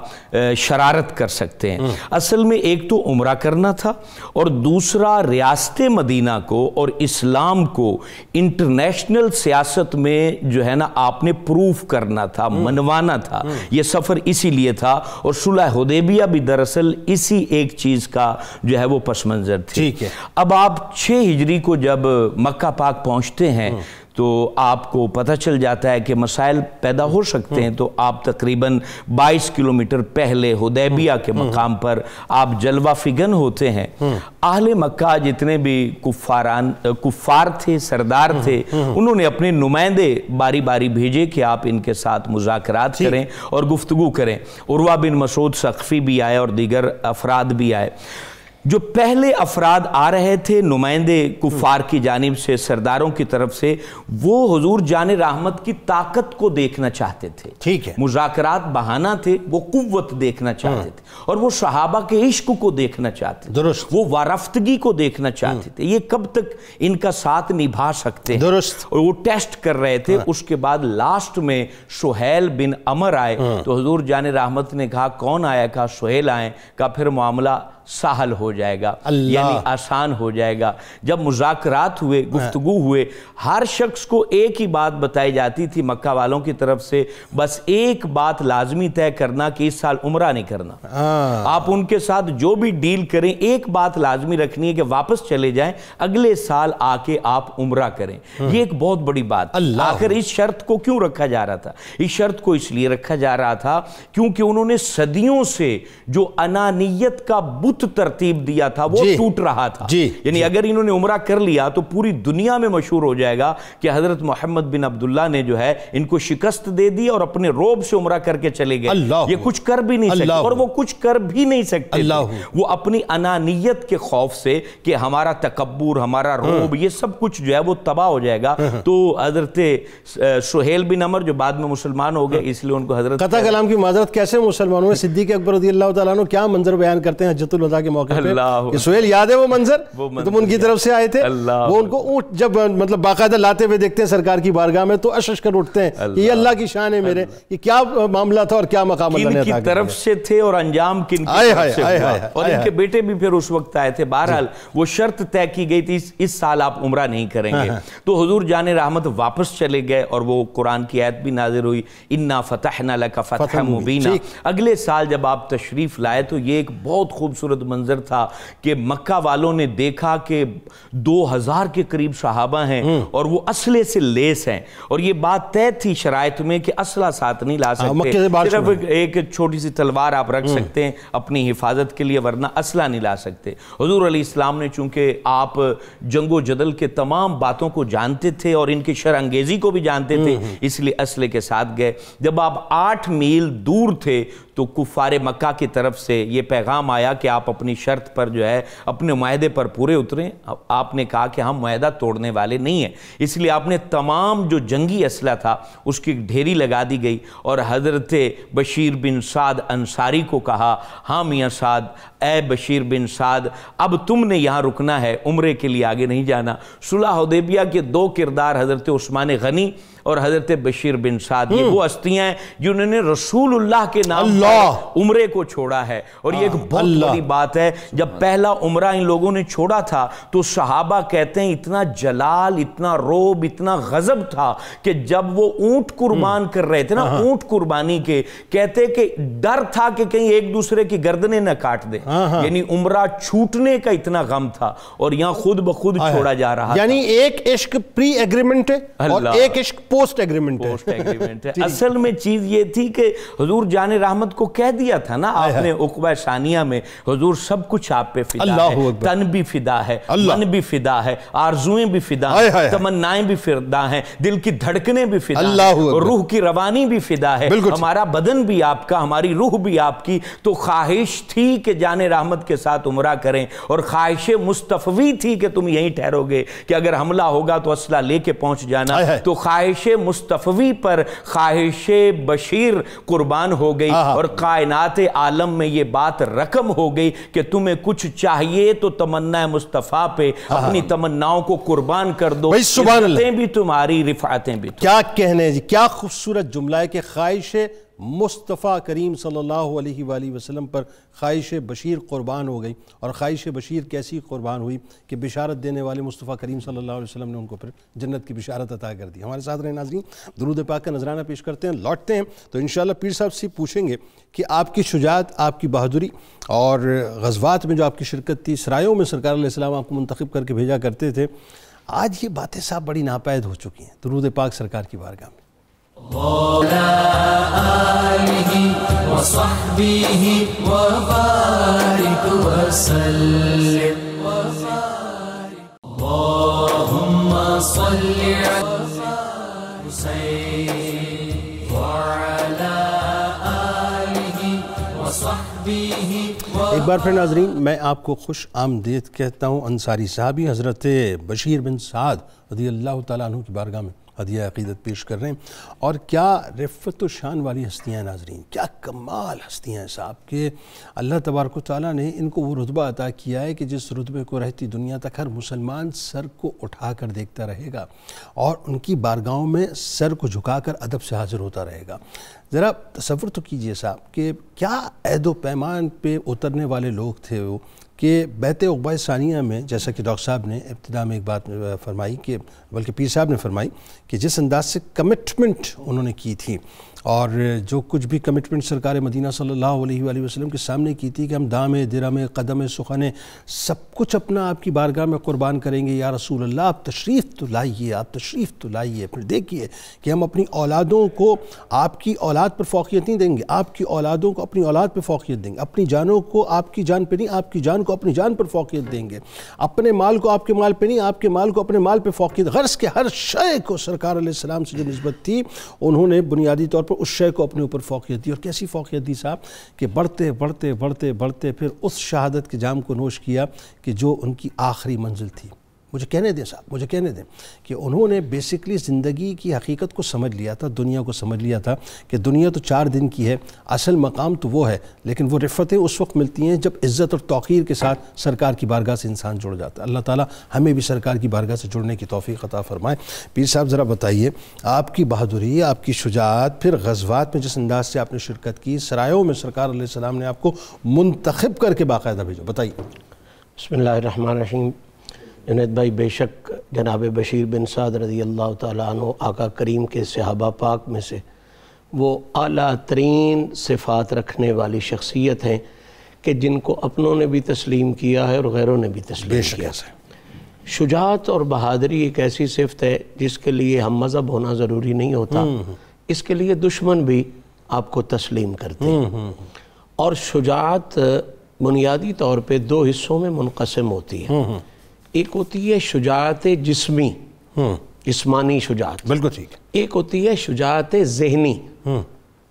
شرارت کر سکتے ہیں۔ اصل میں ایک تو عمرہ کرنا تھا، اور دوسرا ریاست مدینہ کو اور اسلام کو انٹرنیشنل سیاست میں جو ہے نا آپ نے پروف کرنا تھا، منوانا تھا۔ یہ سفر اسی لیے تھا، اور صلح حدیبیہ بھی دراصل اسی ایک چیز کا جو ہے وہ پس منظر تھی۔ اب آپ 6 ہجری کو جب مکہ پاک پہنچتے ہیں تو آپ کو پتہ چل جاتا ہے کہ مسائل پیدا ہو سکتے ہیں، تو آپ تقریباً 22 کلومیٹر پہلے حدیبیہ کے مقام پر آپ جلوہ فگن ہوتے ہیں۔ اہل مکہ جتنے بھی کفار تھے، سردار تھے، انہوں نے اپنے نمائندے باری باری بھیجے کہ آپ ان کے ساتھ مذاکرات کریں اور گفتگو کریں۔ عروہ بن مسعود ثقفی بھی آئے اور دیگر افراد بھی آئے۔ جو پہلے افراد آ رہے تھے نمائندے کفار کی جانب سے، سرداروں کی طرف سے، وہ حضور جان رحمت کی طاقت کو دیکھنا چاہتے تھے، مذاکرات بہانہ تھے، وہ قوت دیکھنا چاہتے تھے، اور وہ صحابہ کے عشق کو دیکھنا چاہتے تھے، وہ وارفتگی کو دیکھنا چاہتے تھے، یہ کب تک ان کا ساتھ نبھا سکتے ہیں، اور وہ ٹیسٹ کر رہے تھے۔ اس کے بعد لاسٹ میں سہیل بن عمر آئے، تو حضور جان رحمت نے کہا کون آیا؟ کہا سہیل آئے۔ کہا پھر معاملہ سہل ہو جائے گا، یعنی آسان ہو جائے گا۔ جب مذاکرات ہوئے، گفتگو ہوئے، ہر شخص کو ایک ہی بات بتائی جاتی تھی مکہ والوں کی طرف سے، بس ایک بات لازمی طے کرنا کہ اس سال عمرہ نہیں کرنا۔ آپ ان کے ساتھ جو بھی ڈیل کریں، ایک بات لازمی رکھنی ہے کہ واپس چلے جائیں، اگلے سال آ کے آپ عمرہ کریں۔ یہ ایک بہت بڑی بات۔ آخر اس شرط کو کیوں رکھا جا رہا تھا؟ اس شرط کو اس لیے رکھا جا رہا تھا کیونکہ انہوں نے صدیوں سے جو انانیت کا بت درست ترتیب دیا تھا وہ ٹوٹ رہا تھا. یعنی اگر انہوں نے عمرہ کر لیا تو پوری دنیا میں مشہور ہو جائے گا کہ حضرت محمد بن عبداللہ نے جو ہے ان کو شکست دے دی اور اپنے روب سے عمرہ کر کے چلے گئے. یہ کچھ کر بھی نہیں سکتے اور وہ کچھ کر بھی نہیں سکتے تھے. وہ اپنی انانیت کے خوف سے کہ ہمارا تکبر، ہمارا روب، یہ سب کچھ جو ہے وہ تباہ ہو جائے گا. تو حضرت سہیل بن عمر جو بعد میں مسلمان ہو گئے، اس لیے ان کو حضرت قطع کلام کی معذرت، کیسے مسلمان ہوئے؟ صدیق اکبر رضی اللہ تعالیٰ عنہ کیا منظر بیان کرتے ہیں حجۃ الوداع کے موقع پہ کہ سہیل یاد ہے وہ منظر؟ تم ان کی طرف سے آئے تھے، وہ ان کو اونٹ جب مطلب باقاعدہ لاتے ہوئے دیکھتے ہیں سرکار کی بارگاہ میں تو اشش کر اٹھتے ہیں کہ یہ اللہ کی شان ہے میرے. یہ کیا معاملہ تھا اور کیا مقام اللہ نے عطا کیا؟ کن کی طرف سے تھے اور انجام کن کی طرف سے ہوا، اور ان کے بیٹے بھی پھر اس وقت آئے تھے. بہرحال وہ شرط طے کی گئی تھی اس سال آپ عمرہ نہیں کریں گے. تو حضور جان رحمت واپس چلے گئے اور وہ قرآن کی آیت بھی نازل ہوئی، انا فتحنا لک فتحا مبینا. اگلے سال جب آپ تشریف لائے تو یہ ایک بہت خوبصورت منظر تھا کہ مکہ والوں نے دیکھا کہ 2000 کے قریب صحابہ ہیں اور وہ اسلحے سے لیس ہیں، اور یہ بات طے تھی شرائط میں کہ اسلحہ ساتھ نہیں لا سکتے، صرف ایک چھوٹی سی تلوار آپ رکھ سکتے ہیں اپنی حفاظت کے لیے، ورنہ اسلحہ نہیں لا سکتے. حضور علیہ السلام نے چونکہ آپ جنگ و جدل کے تمام باتوں کو جانتے تھے اور ان کی شرع انگیزی کو بھی جانتے تھے، اس لیے اسلحے کے ساتھ گئے. جب آپ 8 میل دور تھے تو کفار مکہ کی طرف سے یہ پیغام آیا کہ آپ اپنی شرط پر جو ہے اپنے معاہدے پر پورے اتریں. آپ نے کہا کہ ہم معاہدہ توڑنے والے نہیں ہیں، اس لیے آپ نے تمام جو جنگی اسلحہ تھا اس کی ڈھیری لگا دی گئی اور حضرت بشیر بن سعد انصاری کو کہا، ہاں میاں سعد، اے بشیر بن سعد، اب تم نے یہاں رکنا ہے، عمرے کے لیے آگے نہیں جانا. صلح حدیبیہ کے 2 کردار حضرت عثمان غنی اور حضرت بشیر بن سعد، یہ وہ ہستیاں ہیں جنہوں نے رسول اللہ کے نام پر عمرے کو چھوڑا ہے. اور یہ ایک بہت بڑی بات ہے، جب پہلا عمرہ ان لوگوں نے چھوڑا تھا تو صحابہ کہتے ہیں اتنا جلال، اتنا روب، اتنا غضب تھا کہ جب وہ اونٹ قربان کر رہے تھے نا، اونٹ قربانی کے، کہتے کہ ڈر تھا کہ کہیں ایک دوسرے کی گردنیں نہ کاٹ دیں. یعنی عمرہ چھوٹنے کا اتنا غم تھا اور یہاں خود بخود چھوڑا جا رہا تھا. یعنی ایک عشق پری ایگریمنٹ ہے اور ایک عشق پوسٹ ایگریمنٹ ہے. اصل میں چیز یہ تھی کہ حضور جان رحمت کو کہہ دیا تھا نا آپ نے عقبہ ثانیہ میں، حضور سب کچھ آپ پہ فدا ہے، تن بھی فدا ہے، من بھی فدا ہے، آرزویں بھی فدا ہیں، تمنائیں بھی فدا ہیں، دل کی دھڑکنیں بھی فدا ہیں، روح کی روانی بھی فدا ہے، ہمارا بدن بھی آپ کا، ہماری روح بھی آپ کی. تو خواہش تھی کہ جان رحمت کے ساتھ عمرہ کریں، اور خواہش مستفوی تھی کہ تم یہیں ٹھہرو گے کہ اگر حملہ ہوگا تو اسلحہ لے کے پہنچ جانا. تو خواہش مستفوی پر خواہش بشیر قربان ہو گئی اور کائنات عالم میں یہ بات رقم ہو گئی کہ تمہیں کچھ چاہیے تو تمنا مصطفیٰ پہ اپنی تمناؤں کو قربان کر دو، عزتیں بھی تمہاری، رفعتیں بھی. کیا کہنے جی، کیا خوبصورت جملہ ہے کہ خواہش مصطفیٰ کریم صلی اللہ علیہ وآلہ وسلم پر خواہش بشیر قربان ہو گئی. اور خواہش بشیر کیسی قربان ہوئی کہ بشارت دینے والے مصطفیٰ کریم صلی اللہ علیہ وسلم نے ان کو پھر جنت کی بشارت عطا کر دی. ہمارے ساتھ رہے ناظرین، درود پاک کا نذرانہ پیش کرتے ہیں، لوٹتے ہیں تو انشاءاللہ پیر صاحب سے پوچھیں گے کہ آپ کی شجاعت، آپ کی بہادری اور غزوات میں جو آپ کی شرکت تھی، سرایوں میں سرکار علیہ السلام آپ کو منتخب کر کے بھیجا کرتے تھے، آج یہ باتیں صاحب بڑی ناپید ہو چکی ہیں. درود پاک سرکار کی بارگاہ میں. وعلى آله وصحبه وبارك وسلم اللهم صل على حسين وعلى آله وصحبه. ایک بار پھر ناظرین میں آپ کو خوش آمدید کہتا ہوں انصاری صحابی حضرت بشیر بن سعد رضی اللہ تعالیٰ عنہ کی بارگاہ میں ہدیہ عقیدت پیش کر رہے ہیں. اور کیا رفت و شان والی ہستیاں ناظرین، کیا کمال ہستیاں ہیں صاحب کہ اللہ تبارک و تعالیٰ نے ان کو وہ رتبہ عطا کیا ہے کہ جس رتبے کو رہتی دنیا تک ہر مسلمان سر کو اٹھا کر دیکھتا رہے گا اور ان کی بارگاہوں میں سر کو جھکا کر ادب سے حاضر ہوتا رہے گا. ذرا تصور تو کیجئے صاحب کہ کیا عہد و پیمان پہ اترنے والے لوگ تھے وہ کہ بیعت عقبہ ثانیہ میں، جیسا کہ ڈاکٹر صاحب نے ابتدا میں ایک بات فرمائی کہ بلکہ پیر صاحب نے فرمائی کہ جس انداز سے کمٹمنٹ انہوں نے کی تھی اور جو کچھ بھی کمٹمنٹ سرکار مدینہ صلی اللہ علیہ وآلہ وسلم کے سامنے کی تھی کہ ہم دام درہم قدم سخن سب کچھ اپنا آپ کی بارگاہ میں قربان کریں گے، یا رسول اللہ آپ تشریف تو لائیے، آپ تشریف تو لائیے، پھر دیکھیے کہ ہم اپنی اولادوں کو آپ کی اولاد پر فوقیت نہیں دیں گے، آپ کی اولادوں کو اپنی اولاد پر فوقیت دیں گے، اپنی جانوں کو آپ کی جان پہ نہیں، آپ کی جان کو اپنی جان پر فوقیت دیں گے، اپنے مال کو آپ کے مال پہ نہیں، آپ کے مال کو اپنے مال پہ فوقیت، غرض کے ہر شے کو سرکار علیہ السلام سے جو نسبت تھی انہوں نے بنیادی طور پر اس شے کو اپنے اوپر فوقیت دی۔ اور کیسی فوقیت دی صاحب کہ بڑھتے بڑھتے بڑھتے بڑھتے پھر اس شہادت کے جام کو نوش کیا کہ جو ان کی آخری منزل تھی۔ مجھے کہنے دیں صاحب، مجھے کہنے دیں کہ انہوں نے بیسکلی زندگی کی حقیقت کو سمجھ لیا تھا، دنیا کو سمجھ لیا تھا کہ دنیا تو 4 دن کی ہے، اصل مقام تو وہ ہے، لیکن وہ رفتیں اس وقت ملتی ہیں جب عزت اور توقیر کے ساتھ سرکار کی بارگاہ سے انسان جڑ جاتا ہے۔ اللہ تعالیٰ ہمیں بھی سرکار کی بارگاہ سے جڑنے کی توفیق عطا فرمائے۔ پیر صاحب ذرا بتائیے آپ کی بہادری، آپ کی شجاعت، پھر غزوات میں جس انداز سے آپ نے شرکت کی، سرایوں میں سرکار علیہ السلام نے آپ کو منتخب کر کے باقاعدہ بھیجا، بتائیے۔ بسم اللہ الرحمن الرحیم۔ جنید بھائی، بے شک جناب بشیر بن سعد رضی اللہ تعالیٰ عنہ آقا کریم کے صحابہ پاک میں سے وہ اعلیٰ ترین صفات رکھنے والی شخصیت ہیں کہ جن کو اپنوں نے بھی تسلیم کیا ہے اور غیروں نے بھی تسلیم کیا ہے۔ شجاعت اور بہادری ایک ایسی صفت ہے جس کے لیے ہم مذہب ہونا ضروری نہیں ہوتا، اس کے لیے دشمن بھی آپ کو تسلیم کرتے ہیں۔ اور شجاعت بنیادی طور پہ 2 حصوں میں منقسم ہوتی ہے۔ ایک ہوتی ہے شجاعت جسمی، جسمانی شجاعت، بالکل ٹھیک۔ ایک ہوتی ہے شجاعت ذہنی،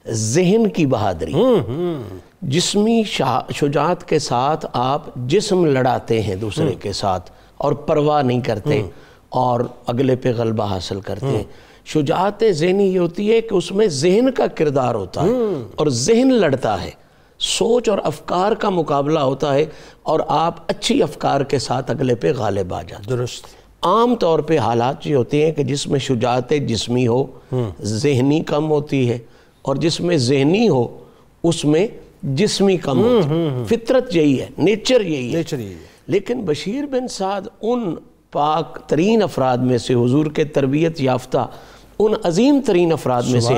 ذہن کی بہادری۔ جسمی شجاعت کے ساتھ آپ جسم لڑاتے ہیں دوسرے کے ساتھ اور پرواہ نہیں کرتے اور اگلے پہ غلبہ حاصل کرتے ہیں۔ شجاعت ذہنی یہ ہوتی ہے کہ اس میں ذہن کا کردار ہوتا ہے اور ذہن لڑتا ہے، سوچ اور افکار کا مقابلہ ہوتا ہے اور آپ اچھی افکار کے ساتھ اگلے پہ غالب آ جاتے ہیں۔ درست۔ عام طور پہ حالات یہ ہوتے ہیں کہ جس میں شجاعت جسمی ہو ذہنی کم ہوتی ہے، اور جس میں ذہنی ہو اس میں جسمی کم ہوتی ہے۔ فطرت یہی ہے، نیچر یہی ہے۔ لیکن بشیر بن سعد ان پاک ترین افراد میں سے، حضور کے تربیت یافتہ ان عظیم ترین افراد میں سے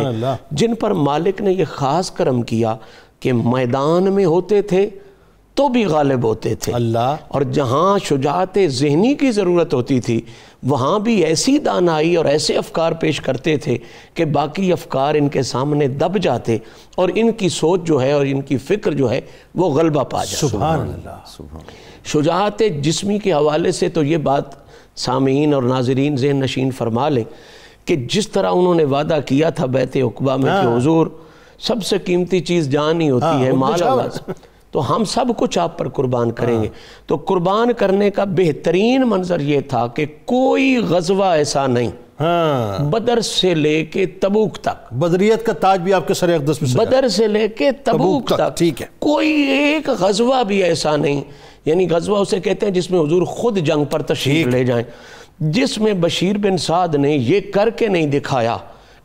جن پر مالک نے یہ خاص کرم کیا کہ میدان میں ہوتے تھے تو بھی غالب ہوتے تھے، اور جہاں شجاعت ذہنی کی ضرورت ہوتی تھی وہاں بھی ایسی دانائی اور ایسے افکار پیش کرتے تھے کہ باقی افکار ان کے سامنے دب جاتے اور ان کی سوچ جو ہے اور ان کی فکر جو ہے وہ غلبہ پا جاتے۔ سبحان اللہ۔ شجاعت جسمی کے حوالے سے تو یہ بات سامعین اور ناظرین ذہن نشین فرما لیں کہ جس طرح انہوں نے وعدہ کیا تھا بیعت عقبہ میں کہ حضور سب سے قیمتی چیز جان ہی ہوتی ہے، مال اولاد، تو ہم سب کچھ آپ پر قربان کریں گے۔ تو قربان کرنے کا بہترین منظر یہ تھا کہ کوئی غزوہ ایسا نہیں، بدر سے لے کے تبوک تک، بدریت کا تاج بھی آپ کے سر اقدس میں بدر سے لے کے تبوک تک کوئی ایک غزوہ بھی ایسا نہیں، یعنی غزوہ اسے کہتے ہیں جس میں حضور خود جنگ پر تشریف لے جائیں، جس میں بشیر بن سعد نے یہ کر کے نہیں دکھایا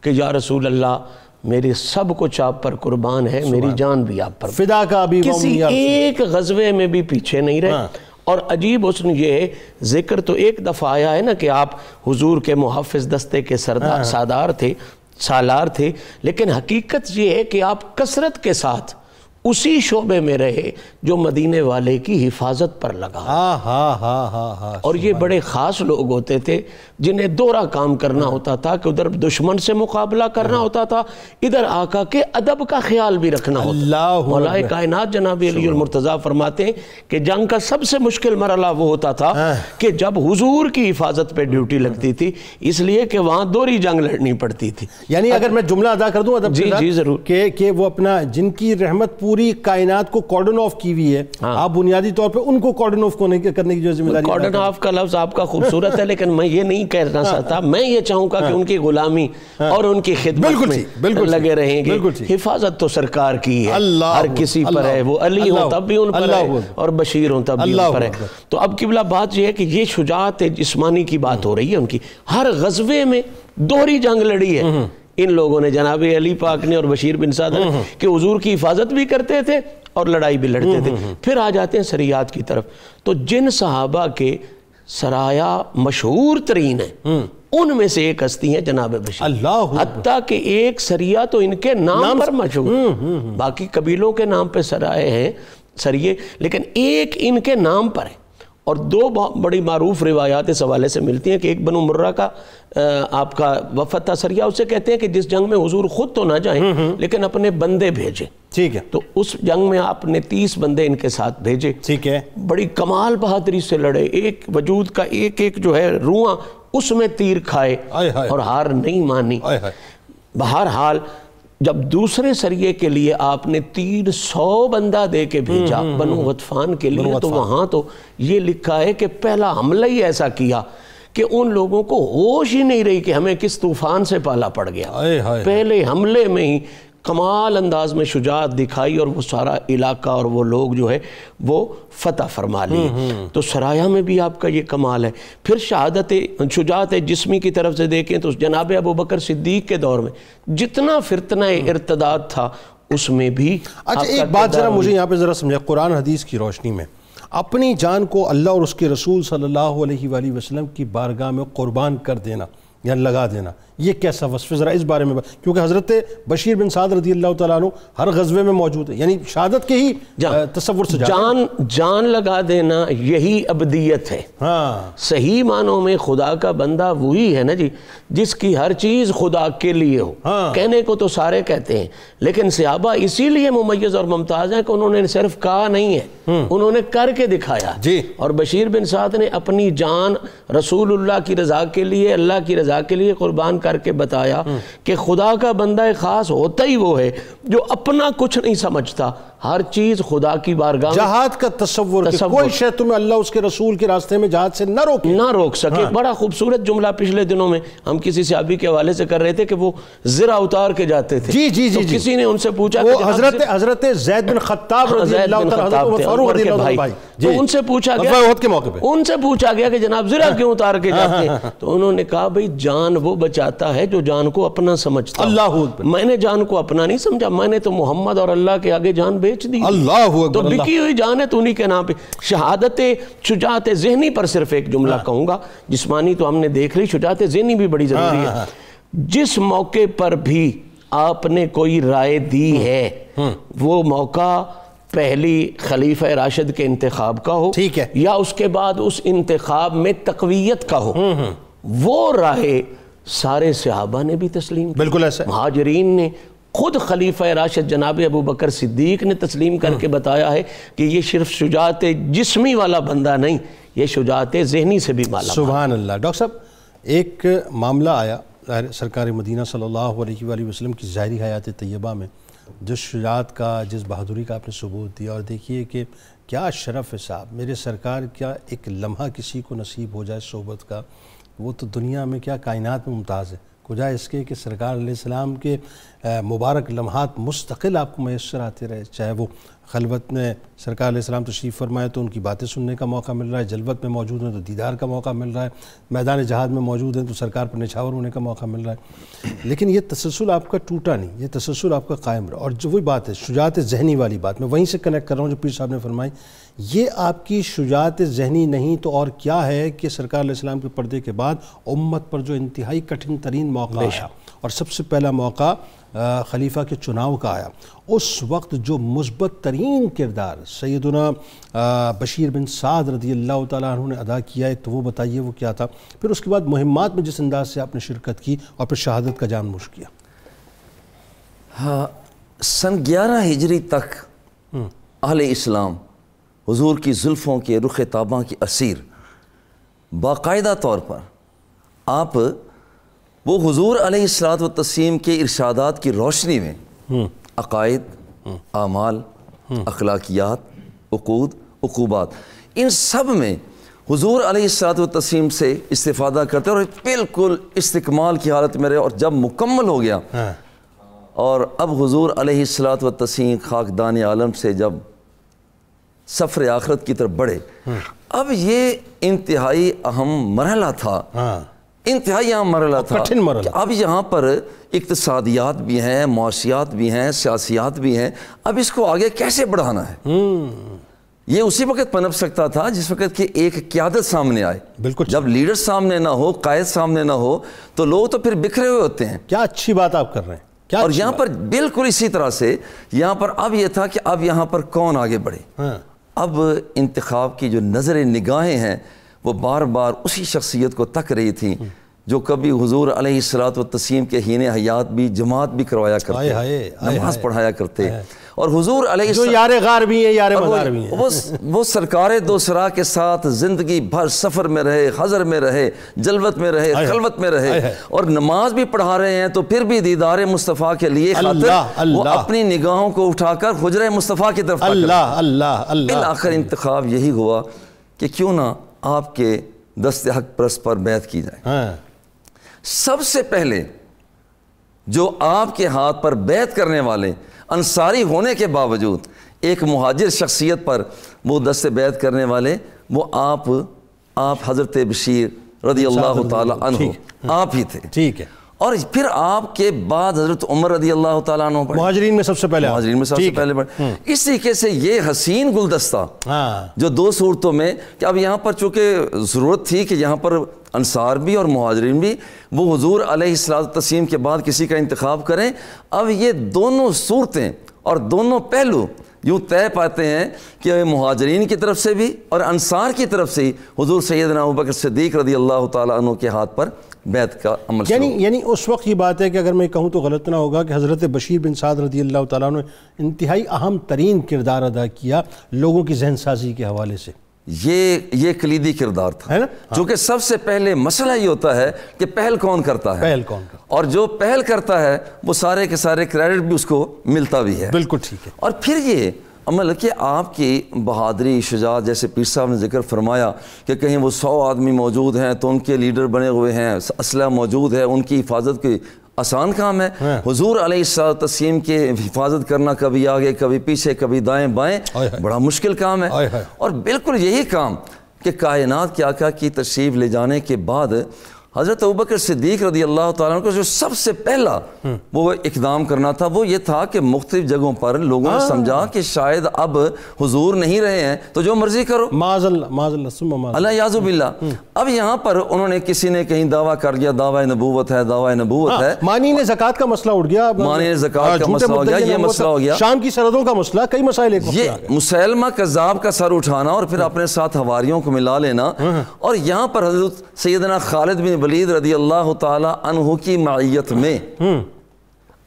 کہ یا رسول اللہ میرے سب کچھ آپ پر قربان ہے، میری جان بھی آپ پر فدا کا بھی، کسی ایک غزوے میں بھی پیچھے نہیں رہے۔ اور عجیب حسن یہ ذکر تو ایک دفعہ آیا ہے نا کہ آپ حضور کے محافظ دستے کے سردار تھے، سالار تھے، لیکن حقیقت یہ ہے کہ آپ کثرت کے ساتھ اسی شعبے میں رہے جو مدینے والے کی حفاظت پر لگا۔ اور یہ بڑے خاص لوگ ہوتے تھے جنہیں دورہ کام کرنا ہوتا تھا کہ ادھر دشمن سے مقابلہ کرنا ہوتا تھا، ادھر آقا کے ادب کا خیال بھی رکھنا ہوتا۔ مولا کائنات جناب علی المرتضیٰ فرماتے ہیں کہ جنگ کا سب سے مشکل مرحلہ وہ ہوتا تھا کہ جب حضور کی حفاظت پہ ڈیوٹی لگتی تھی، اس لیے کہ وہاں دوہری جنگ لڑنی پڑتی تھی۔ یعنی اگر میں جملہ ادا کر دوں ادب جی ضرور، کہ وہ اپنا جن کی رحمت پوری کائنات کو کارڈن آف کی ہوئی ہے، آپ بنیادی طور پہ ان کو کارڈن آف کرنے کی جو ذمہ داری۔ کارڈن آف کا لفظ آپ کا خوبصورت ہے، لیکن میں یہ نہیں کہنا چاہتا، میں یہ چاہوں گا کہ ان کی غلامی اور ان کی خدمت میں لگے رہیں گے۔ حفاظت تو سرکار کی ہے، ہر کسی پر ہے، وہ علی ہوں تب بھی ان پر ہے اور بشیر ہوں تب بھی ان پر ہے۔ تو اب قبلہ بات یہ ہے کہ یہ شجاعت جسمانی کی بات ہو رہی ہے ان کی، ہر غزوے میں دوہری جنگ لڑی ہے ان لوگوں نے، جناب علی پاک نے اور بشیر بن سعد نے، کہ حضور کی حفاظت بھی کرتے تھے اور لڑائی بھی لڑتے تھے۔ پھر آ جاتے ہیں سریات کی طرف، تو جن صحابہ کے سرایا مشہور ترین ہے، ان میں سے ایک ہستی ہیں جناب بشیر، اللہ حتیٰ کہ ایک سریہ تو ان کے نام پر مشہور، باقی قبیلوں کے نام پہ سرائے ہیں سریے، لیکن ایک ان کے نام پر ہے۔ اور دو بڑی معروف روایات اس حوالے سے ملتی ہیں کہ ایک بنو مرہ کا آپ کا وفد تھا سریہ، اسے کہتے ہیں کہ جس جنگ میں حضور خود تو نہ جائیں لیکن اپنے بندے بھیجیں، ٹھیک ہے، تو اس جنگ میں آپ نے 30 بندے ان کے ساتھ بھیجے، ٹھیک ہے، بڑی کمال بہادری سے لڑے، ایک وجود کا ایک ایک جو ہے رواں اس میں تیر کھائے اور ہار نہیں مانی۔ بہرحال جب دوسرے سریے کے لیے آپ نے 300 بندہ دے کے بھیجا بنو غطفان کے لیے، تو وہاں تو یہ لکھا ہے کہ پہلا حملہ ہی ایسا کیا کہ ان لوگوں کو ہوش ہی نہیں رہی کہ ہمیں کس طوفان سے پالا پڑ گیا، پہلے حملے میں ہی کمال انداز میں شجاعت دکھائی اور وہ سارا علاقہ اور وہ لوگ جو ہے وہ فتح فرما لیے۔ تو سرایا میں بھی آپ کا یہ کمال ہے۔ پھر شجاعت جسمی کی طرف سے دیکھیں تو جناب ابوبکر صدیق کے دور میں جتنا فتنہ ارتداد تھا اس میں بھی اچھا ایک بات ذرا مجھے یہاں پہ ذرا سمجھا، قرآن حدیث کی روشنی میں اپنی جان کو اللہ اور اس کے رسول صلی اللہ علیہ وآلہ وسلم کی بارگاہ میں قربان کر دینا یا لگا دینا، یہ کیسا وصف ہے؟ ذرا اس بارے میں کیونکہ حضرت بشیر بن سعد رضی اللہ تعالیٰ عنہ ہر غزوے میں موجود ہے، یعنی شہادت کے ہی تصور سے جان لگا دینا یہی ابدیت ہے۔ صحیح معنوں میں خدا کا بندہ وہی ہے نا جی جس کی ہر چیز خدا کے لیے ہو۔ کہنے کو تو سارے کہتے ہیں لیکن صحابہ اسی لیے ممیز اور ممتاز ہیں کہ انہوں نے صرف کہا نہیں ہے، انہوں نے کر کے دکھایا۔ اور بشیر بن سعد نے اپنی جان رسول اللہ کی رضا کے لیے، اللہ کی رضا کے لیے قربان کر کے بتایا کہ خدا کا بندہ خاص ہوتا ہی وہ ہے جو اپنا کچھ نہیں سمجھتا، ہر چیز خدا کی بارگاہ میں۔ جہاد کا تصور کہ کوئی شے تمہیں اللہ اس کے رسول کے راستے میں جہاد سے نہ روک سکے۔ بڑا خوبصورت جملہ پچھلے دنوں میں ہم کسی صحابی کے حوالے سے کر رہے تھے کہ وہ زرہ اتار کے جاتے تھے، تو کسی نے ان سے پوچھا کہ حضرت زید بن خطاب رضی اللہ تعالیٰ عنہ، تو ان سے پوچھا گیا کہ جناب زرہ کیوں اتار کے جاتے ہیں؟ تو انہوں نے کہا بھئی جان وہ بچاتا ہے جو جان کو اپنا سمجھتا ہے، میں نے جان کو اپنا نہیں سمجھا، میں نے تو محمد اور اللہ کے آگے جان بیچ دی، تو بکی ہوئی جان ہے تو انہی کے نام پہ۔ شجاعت ذہنی پر صرف ایک جملہ کہوں گا، جسمانی تو ہم نے دیکھ لی، شجاعت ذہنی بھی بڑی ضروری ہے۔ جس موقع پر بھی آپ نے کوئی رائے دی ہے وہ موقع پہلی خلیفہ راشد کے انتخاب کا ہو یا اس کے بعد اس انتخاب میں تقویت کا ہو، وہ رائے سارے صحابہ نے بھی تسلیم کی، بالکل ایسا مہاجرین نے، خود خلیفہ راشد جناب ابوبکر صدیق نے تسلیم کر کے بتایا ہے کہ یہ صرف شجاعت جسمی والا بندہ نہیں، یہ شجاعت ذہنی سے بھی مالا۔ سبحان اللہ۔ ڈاکٹر صاحب ایک معاملہ آیا سرکار مدینہ صلی اللہ علیہ وآلہ وسلم کی ظاہری حیات طیبہ میں، جس شجاعت کا، جس بہادری کا آپ نے ثبوت دیا، اور دیکھیے کہ کیا شرف ہے صاحب، میرے سرکار کیا ایک لمحہ کسی کو نصیب ہو جائے صحبت کا، وہ تو دنیا میں کیا کائنات میں ممتاز ہے، کجا اس کے کہ سرکار علیہ السلام کے مبارک لمحات مستقل آپ کو میسر آتے رہے، چاہے وہ خلوت میں سرکار علیہ السلام تشریف فرمائے تو ان کی باتیں سننے کا موقع مل رہا ہے، جلوت میں موجود ہیں تو دیدار کا موقع مل رہا ہے، میدان جہاد میں موجود ہیں تو سرکار پر نچھاور ہونے کا موقع مل رہا ہے، لیکن یہ تسلسل آپ کا ٹوٹا نہیں، یہ تسلسل آپ کا قائم رہا۔ اور جو وہی بات ہے شجاعت ذہنی والی بات، میں وہیں سے کنیکٹ کر رہا ہوں جو پیر صاحب نے فرمائی، یہ آپ کی شجاعت ذہنی نہیں تو اور کیا ہے کہ سرکار علیہ السلام کے پردے کے بعد امت پر جو انتہائی کٹھن ترین موقع آیا اور سب سے پہلا موقع خلیفہ کے چناؤ کا آیا، اس وقت جو مثبت ترین کردار سیدنا بشیر بن سعد رضی اللہ تعالیٰ عنہ نے ادا کیا ہے، تو وہ بتائیے وہ کیا تھا، پھر اس کے بعد مہمات میں جس انداز سے آپ نے شرکت کی اور پھر شہادت کا جام نوش کیا۔ ہاں، سن 11 ہجری تک اہل اسلام حضور کی زلفوں کے رخ تاباں کی اسیر، باقاعدہ طور پر آپ وہ حضور علیہ الصلوۃ والتسلیم کے ارشادات کی روشنی میں عقائد، اعمال، اخلاقیات، عقود، عقوبات، ان سب میں حضور علیہ الصلوۃ والتسلیم سے استفادہ کرتے اور بالکل استکمال کی حالت میں رہے، اور جب مکمل ہو گیا اور اب حضور علیہ الصلوۃ والتسلیم خاکدان عالم سے جب سفر آخرت کی طرف بڑھے، اب یہ انتہائی اہم مرحلہ تھا، انتہائی اہم مرحلہ تھا کہ اب یہاں پر اقتصادیات بھی ہیں، معاشیات بھی ہیں، سیاسیات بھی ہیں، اب اس کو آگے کیسے بڑھانا ہے، یہ اسی وقت پنپ سکتا تھا جس وقت کہ ایک قیادت سامنے آئے. بالکل. جب لیڈر سامنے نہ ہو، قائد سامنے نہ ہو تو لوگ تو پھر بکھرے ہوئے ہوتے ہیں. کیا اچھی بات آپ کر رہے ہیں. اور یہاں پر بالکل اسی طرح سے یہاں پر اب یہ تھا کہ اب یہاں پر کون آگے بڑھے. اب انتخاب کی جو نظر نگاہیں ہیں وہ بار بار اسی شخصیت کو تک رہی تھیں جو کبھی حضور علیہ الصلوۃ والتسلیم کے حین حیات بھی جماعت بھی کروایا کرتے، نماز پڑھایا کرتے، اور حضور علیہ جو یار غار بھی ہیں، یار مزار بھی ہیں، وہ سرکار دو سرا کے ساتھ زندگی بھر سفر میں رہے، حضر میں رہے، جلوت میں رہے، خلوت میں رہے، اور نماز بھی پڑھا رہے ہیں تو پھر بھی دیدار مصطفیٰ کے لیے خاطر وہ اپنی نگاہوں کو اٹھا کر حجرہ مصطفیٰ کی طرف بالآخر انتخاب یہی ہوا کہ کیوں نہ آپ کے دست حق پرست پر بیعت کی جائے. سب سے پہلے جو آپ کے ہاتھ پر بیعت کرنے والے انصاری ہونے کے باوجود ایک مہاجر شخصیت پر وہ دست بیعت کرنے والے وہ آپ حضرت بشیر رضی اللہ تعالی عنہ آپ ہی تھے. ٹھیک ہے. اور پھر آپ کے بعد حضرت عمر رضی اللہ تعالیٰ عنہ پڑھے، مہاجرین میں سب سے پہلے پڑھے. اس طریقے سے یہ حسین گلدستہ جو دو صورتوں میں کہ اب یہاں پر چونکہ ضرورت تھی کہ یہاں پر انصار بھی اور مہاجرین بھی وہ حضور علیہ الصلوۃ والتسلیم کے بعد کسی کا انتخاب کریں. اب یہ دونوں صورتیں اور دونوں پہلو یوں طے پاتے ہیں کہ مہاجرین کی طرف سے بھی اور انصار کی طرف سے ہی حضور سیدنا ابوبکر صدیق رضی اللہ تعالیٰ عنہ کے ہاتھ پر بیعت کا عمل شروع. یعنی اس وقت یہ بات ہے کہ اگر میں کہوں تو غلط نہ ہوگا کہ حضرت بشیر بن سعد رضی اللہ تعالیٰ عنہ نے انتہائی اہم ترین کردار ادا کیا لوگوں کی ذہن سازی کے حوالے سے. یہ کلیدی کردار تھا جو کہ سب سے پہلے مسئلہ یہ ہوتا ہے کہ پہل کون کرتا ہے، اور جو پہل کرتا ہے وہ سارے کے سارے کریڈٹ بھی اس کو ملتا بھی ہے. بالکل ٹھیک ہے. اور پھر یہ عمل کہ آپ کی بہادری شجاعت جیسے پیر صاحب نے ذکر فرمایا کہ کہیں وہ 100 آدمی موجود ہیں تو ان کے لیڈر بنے ہوئے ہیں، اسلحہ موجود ہے، ان کی حفاظت کی آسان کام ہے. حضور علیہ الصلوۃ والتسلیم کے حفاظت کرنا کبھی آگے کبھی پیچھے کبھی دائیں بائیں بڑا مشکل کام ہے. اور بالکل یہی کام کہ کائنات کے آقا کی تشریف لے جانے کے بعد حضرت ابوبکر صدیق رضی اللہ تعالیٰ عنہ کو جو سب سے پہلا وہ اقدام کرنا تھا وہ یہ تھا کہ مختلف جگہوں پر لوگوں نے سمجھا کہ شاید اب حضور نہیں رہے ہیں تو جو مرضی کرو، معاذ اللہ اللہ یعوذ باللہ. اب یہاں پر انہوں نے کسی نے کہیں دعویٰ کر لیا دعویٰ نبوت ہے، مانین زکوٰۃ کا مسئلہ اٹھ گیا، مانین زکوٰۃ کا مسئلہ ہو گیا، یہ مسئلہ ہو گیا، شام کی سرحدوں کا مسئلہ، کئی مسائل. یہ مسیلمہ کذاب کا سر اٹھانا اور پھر اپنے ساتھ حواریوں کو ملا لینا. اور یہاں پر حضرت سیدنا خالد بن ولید رضی اللہ تعالی عنہ کی معیت میں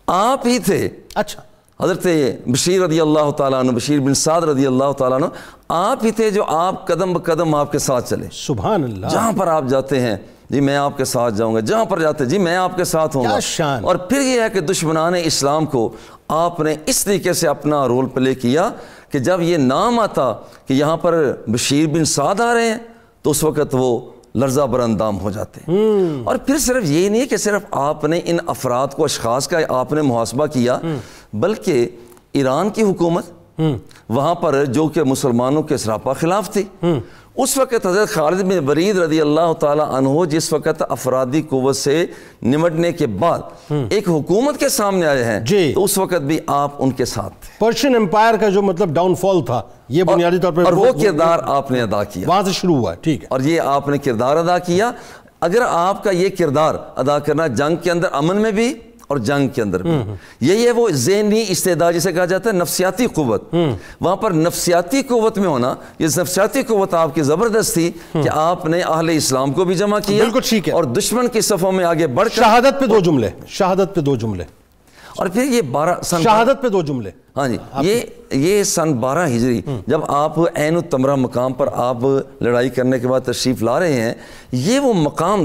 آپ ہی تھے. اچھا. حضرت بشیر رضی اللہ تعالیٰ عنہ، بشیر بن سعد رضی اللہ تعالیٰ عنہ آپ ہی تھے جو آپ قدم بقدم آپ کے ساتھ چلے. سبحان اللہ. جہاں پر آپ جاتے ہیں جی میں آپ کے ساتھ جاؤں گا، جہاں پر جاتے جی میں آپ کے ساتھ ہوں گا. اور پھر یہ ہے کہ دشمنان اسلام کو آپ نے اس طریقے سے اپنا رول پلے کیا کہ جب یہ نام آتا کہ یہاں پر بشیر بن سعد آ رہے ہیں تو اس وقت وہ لرزہ براندام ہو جاتے ہیں. اور پھر صرف یہ نہیں کہ صرف آپ نے ان افراد کو اشخاص کا آپ نے محاسبہ کیا بلکہ ایران کی حکومت وہاں پر جو کہ مسلمانوں کے سراپا خلاف تھی اس وقت حضرت خالد بن ولید رضی اللہ تعالی عنہ جس وقت افرادی قوت سے نمٹنے کے بعد ایک حکومت کے سامنے آئے ہیں تو اس وقت بھی آپ ان کے ساتھ تھے. پرشین امپائر کا جو مطلب ڈاؤن فال تھا یہ بنیادی طور پر اور وہ کردار آپ نے ادا کیا، وہاں سے شروع ہوا. ٹھیک ہے. اور یہ آپ نے کردار ادا کیا. اگر آپ کا یہ کردار ادا کرنا جنگ کے اندر امن میں بھی اور جنگ کے اندر بھی یہی ہے وہ ذہنی استعداد جسے کہا جاتا ہے نفسیاتی قوت. وہاں پر نفسیاتی قوت میں ہونا، یہ نفسیاتی قوت آپ کی زبردست تھی کہ آپ نے اہل اسلام کو بھی جمع کیا اور دشمن کی صفوں میں آگے بڑھ کر شہادت پہ دو جملے اور پھر یہ 12 شہادت پہ 2 جملے. ہاں جی یہ سن 12 ہجری جب آپ عین التمرہ مقام پر آپ لڑائی کرنے کے بعد تشریف لا رہے ہیں یہ وہ مقام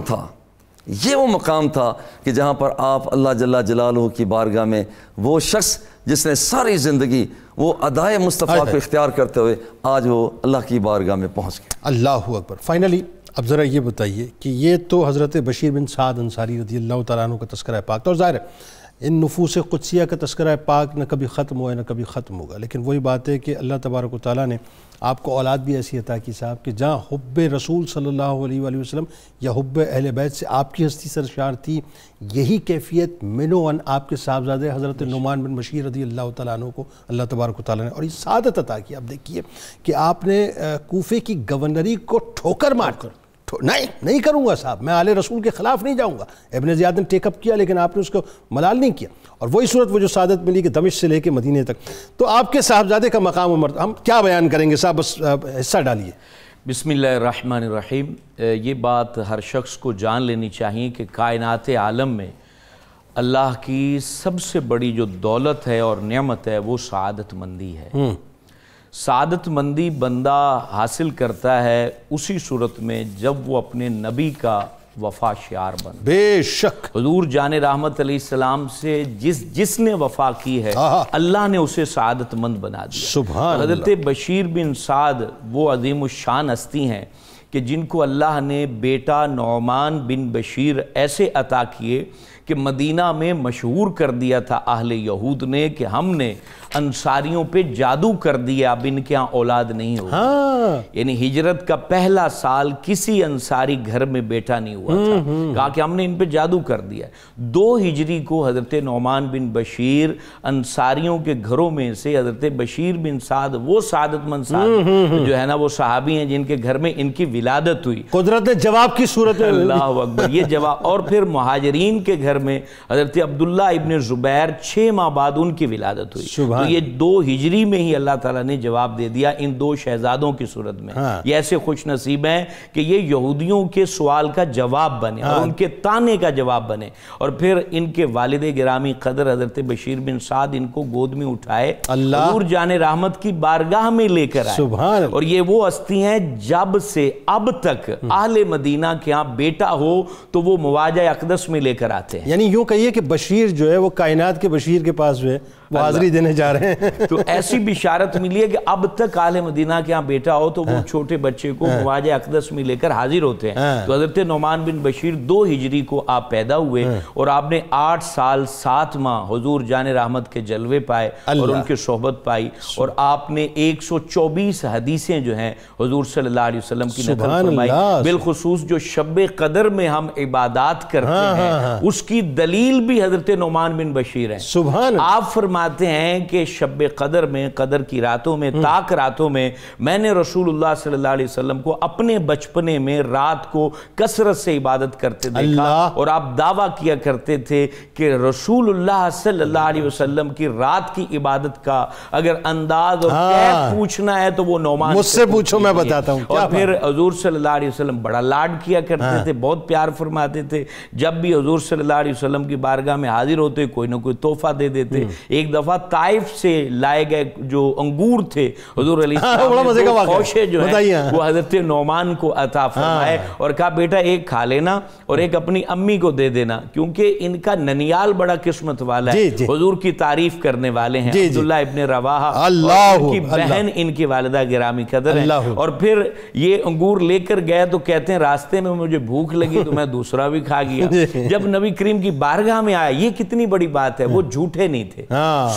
تھا کہ جہاں پر آپ اللہ جل جلالہ کی بارگاہ میں وہ شخص جس نے ساری زندگی وہ ادائے مصطفیٰ کو اختیار کرتے ہوئے آج وہ اللہ کی بارگاہ میں پہنچ گئے. اللہ اکبر. فائنلی اب ذرا یہ بتائیے کہ یہ تو حضرت بشیر بن سعد انصاری رضی اللہ تعالیٰ عنہ کا تذکرہ ہے پاک، اور ظاہر ہے ان نفوس قدسیہ کا تذکرہ پاک نہ کبھی ختم ہوا ہے نہ کبھی ختم ہوگا، لیکن وہی بات ہے کہ اللہ تبارک و تعالیٰ نے آپ کو اولاد بھی ایسی عطا کی صاحب کہ جہاں حب رسول صلی اللہ علیہ وآلہ وسلم یا حب اہل بیت سے آپ کی ہستی سرشار تھی، یہی کیفیت منو ان آپ کے صاحبزادے حضرت نعمان بن بشیر رضی اللہ تعالیٰ عنہ کو اللہ تبارک و تعالیٰ نے اور یہ سعادت عطا کی۔ اب دیکھیے کہ آپ نے کوفے کی گورنری کو ٹھوکر مار کر نہیں کروں گا صاحب، میں آل رسول کے خلاف نہیں جاؤں گا، ابن زیاد نے ٹیک اپ کیا لیکن آپ نے اس کو ملال نہیں کیا، اور وہی صورت وہ جو سعادت ملی کہ دمشق سے لے کے مدینے تک۔ تو آپ کے صاحبزادے کا مقام و مرتبہ ہم کیا بیان کریں گے صاحب، بس حصہ ڈالیے۔ بسم اللہ الرحمن الرحیم۔ یہ بات ہر شخص کو جان لینی چاہیے کہ کائنات عالم میں اللہ کی سب سے بڑی جو دولت ہے اور نعمت ہے وہ سعادت مندی ہے۔ سعادت مندی بندہ حاصل کرتا ہے اسی صورت میں جب وہ اپنے نبی کا وفا شعار بن، بے شک حضور جان رحمت علیہ السلام سے جس نے وفا کی ہے اللہ نے اسے سعادت مند بنا دیا۔ سبحان اللہ۔ حضرت بشیر بن سعد وہ عظیم الشان ہستی ہیں کہ جن کو اللہ نے بیٹا نعمان بن بشیر ایسے عطا کیے کہ مدینہ میں مشہور کر دیا تھا اہل یہود نے کہ ہم نے انصاریوں پہ جادو کر دیا، اب ان کے ہاں اولاد نہیں ہوگی۔ یعنی ہجرت کا پہلا سال کسی انصاری گھر میں بیٹا نہیں ہوا تھا، کہا کہ ہم نے ان پہ جادو کر دیا۔ 2 ہجری کو حضرت نعمان بن بشیر انصاریوں کے گھروں میں سے حضرت بشیر بن سعد وہ سعادت مند سعد جو ہے نا وہ صحابی ہیں جن کے گھر میں ان کی ولادت ہوئی، قدرت نے جواب کی صورت میں اللہ اکبر یہ جواب۔ اور پھر مہاجرین کے گھر میں حضرت عبداللہ ابن زبیر 6 ماہ بعد ان کی ولادت ہوئی۔ تو یہ 2 ہجری میں ہی اللہ تعالیٰ نے جواب دے دیا ان 2 شہزادوں کی صورت میں۔ یہ ایسے خوش نصیب ہیں کہ یہ یہودیوں کے سوال کا جواب بنے اور ان کے تانے کا جواب بنے، اور پھر ان کے والد گرامی قدر حضرت بشیر بن سعد ان کو گود میں اٹھائے، حضور جان رحمت کی بارگاہ میں لے کر آئے۔ اور یہ وہ ہستی ہیں جب سے اب تک اہل مدینہ کے ہاں بیٹا ہو تو وہ مواجہ اقدس میں لے کر آتے ہیں۔ یعنی یوں کہیے کہ بشیر جو ہے وہ کائنات کے بشیر کے پاس جو ہے وہ حاضری دینے جا رہے ہیں۔ تو ایسی بشارت ملی ہے کہ اب تک اہل مدینہ کے ہاں بیٹا ہو تو وہ چھوٹے بچے کو مواجہ اقدس میں لے کر حاضر ہوتے ہیں۔ تو حضرت نعمان بن بشیر 2 ہجری کو آپ پیدا ہوئے اور آپ نے 8 سال 7 ماہ حضور جان رحمت کے جلوے پائے اور ان کی صحبت پائی، اور آپ نے 124 حدیثیں جو ہیں حضور صلی اللہ علیہ وسلم کی نقل فرمائی۔ بالخصوص جو شب قدر میں ہم عبادات کرتے ہیں اس کی دلیل بھی حضرت نعمان بن بشیر ہیں۔ آپ فرماتے ہیں کہ شب قدر میں، قدر کی راتوں میں، تاک راتوں میں میں نے رسول اللہ صلی اللہ علیہ وسلم کو اپنے بچپنے میں رات کو کثرت سے عبادت کرتے دیکھا، اور آپ دعویٰ کیا کرتے تھے کہ رسول اللہ صلی اللہ علیہ وسلم کی رات کی عبادت کا اگر انداز اور کیف پوچھنا ہے تو وہ نعمان مجھ سے پوچھو میں بتاتا ہوں۔ اور پھر حضور صلی اللہ علیہ وسلم بڑا لاڈ کیا کرتے تھے، بہت پیار فرماتے تھے، جب بھی حضور صلی اللہ علیہ وسلم کی بارگاہ میں حاضر ہوتے کوئی نہ کوئی تحفہ دے دیتے۔ ایک دفعہ طائف سے لائے گئے جو انگور تھے حضور علیہ السلام نے 2 خوشے جو ہیں وہ حضرت نعمان کو عطا فرمائے اور کہا بیٹا ایک کھا لینا اور ایک اپنی امی کو دے دینا، کیونکہ ان کا ننیال بڑا قسمت والا ہے، حضور کی تعریف کرنے والے ہیں، عبداللہ ابن رواحہ اور ان کی بہن ان کی والدہ گرامی قدر ہیں۔ اور پھر یہ انگور لے کر گئے تو کہتے ہیں راستے میں مجھے بھوک لگی تو میں دوسرا بھی کھا گیا۔ جب نبی کریم کی بارگاہ میں آیا، یہ کتنی بڑی بات ہے، وہ جھوٹے نہیں تھے،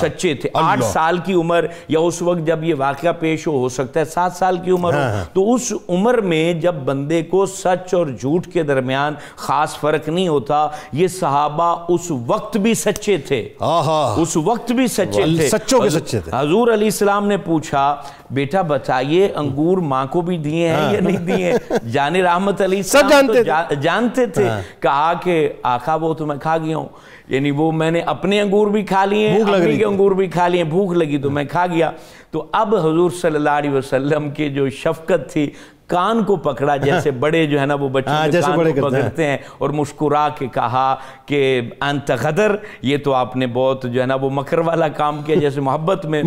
سچے تھے۔ 8 سال کی عمر یا اس وقت جب یہ واقعہ پیش ہو سکتا ہے 7 سال کی عمر ہو، تو اس عمر میں جب بندے کو سچ اور جھوٹ کے درمیان خاص فرق نہیں ہوتا، یہ صحابہ اس وقت بھی سچے تھے، اس وقت بھی سچے تھے، سچوں کے سچے تھے۔ حضور علیہ السلام نے پوچھا بیٹا بتائیے انگور ماں کو بھی دیے ہیں یا نہیں دیے ہیں؟ جان رحمت علیہ السلام تو جانتے تھے، کہا کہ آقا وہ تو میں کھا گیا ہوں، یعنی وہ میں نے اپنے انگور بھی کھا لیے ہیں، اپنی کے انگور بھی کھا لیے ہیں، بھوک لگی تو میں کھا گیا۔ تو اب حضور صلی اللہ علیہ وسلم کی جو شفقت تھی، کان کو پکڑا جیسے بڑے جو ہے نا وہ بچوں کے کان کو پکڑتے ہیں، اور مسکرا کے کہا کہ انت غدر، یہ تو آپ نے بہت جو ہے نا وہ مکر والا کام کیا، جیسے محبت میں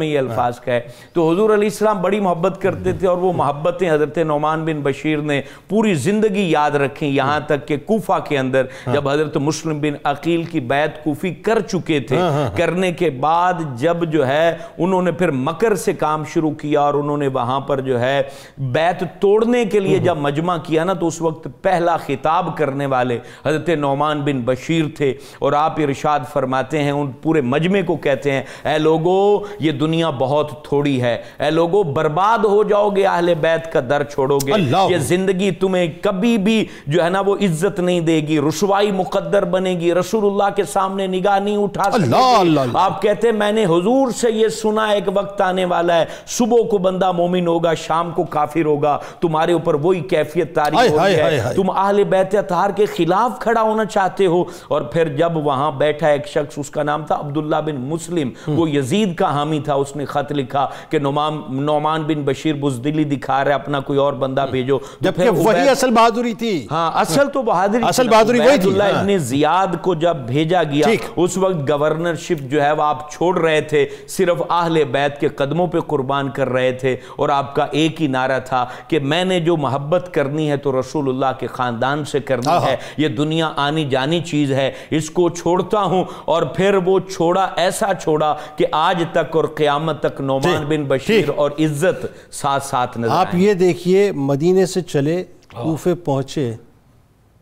یہ الفاظ کا ہے۔ تو حضور علیہ السلام بڑی محبت کرتے تھے، اور وہ محبتیں حضرت نعمان بن بشیر نے پوری زندگی یاد رکھیں، یہاں تک کہ کوفہ کے اندر جب حضرت مسلم بن عقیل کی بیعت کوفی کر چکے تھے، کرنے کے بعد جب جو ہے انہوں نے پھر مکر سے کام شروع کیا اور انہوں نے وہاں پر پر جو ہے بیعت توڑنے کے لیے جب مجمع کیا نا تو اس وقت پہلا خطاب کرنے والے حضرت نعمان بن بشیر تھے، اور آپ ارشاد فرماتے ہیں ان پورے مجمع کو کہتے ہیں اے لوگو یہ دنیا بہت تھوڑی ہے، اے لوگو برباد ہو جاؤ گے اہل بیت کا در چھوڑو گے، یہ زندگی تمہیں کبھی بھی جو ہے نا وہ عزت نہیں دے گی، رسوائی مقدر بنے گی، رسول اللہ کے سامنے نگاہ نہیں اٹھا سکتے۔ آپ کہتے ہیں میں نے حضور سے یہ سنا ایک وقت آنے والا ہے صبح کو بندہ مومن ہوگا شام کو کافر ہوگا، تمہارے اوپر وہی کیفیت طاری ہو رہی ہے، تم اہل بیت اطہار کے خلاف کھڑا ہونا چاہتے ہو۔ اور پھر جب وہاں بیٹھا ایک شخص، اس کا نام تھا عبداللہ بن مسلم، وہ یزید کا حامی تھا، اس نے خط لکھا کہ نعمان بن بشیر بزدلی دکھا رہا ہے، اپنا کوئی اور بندہ بھیجو، جبکہ وہی اصل بہادری تھی۔ ہاں اصل تو بہادری، اصل بہادری وہی تھی۔ عبداللہ ابن زیاد کو جب بھیجا گیا اس وقت گورنرشپ جو ہے وہ آپ چھوڑ رہے تھے، صرف اہل بیت کے قدموں پہ قربان کر رہے تھے، اور آپ کا ایک ہی نعرہ تھا کہ میں نے جو محبت کرنی ہے تو رسول اللہ کے خاندان سے کرنی ہے، یہ دنیا آنی جانی چیز ہے، اس کو چھوڑتا ہوں۔ اور پھر وہ چھوڑا، ایسا چھوڑا کہ آج تک اور قیامت تک نعمان بن بشیر اور عزت ساتھ ساتھ نظر آئیں۔ آپ یہ دیکھیے مدینے سے چلے کوفے پہنچے،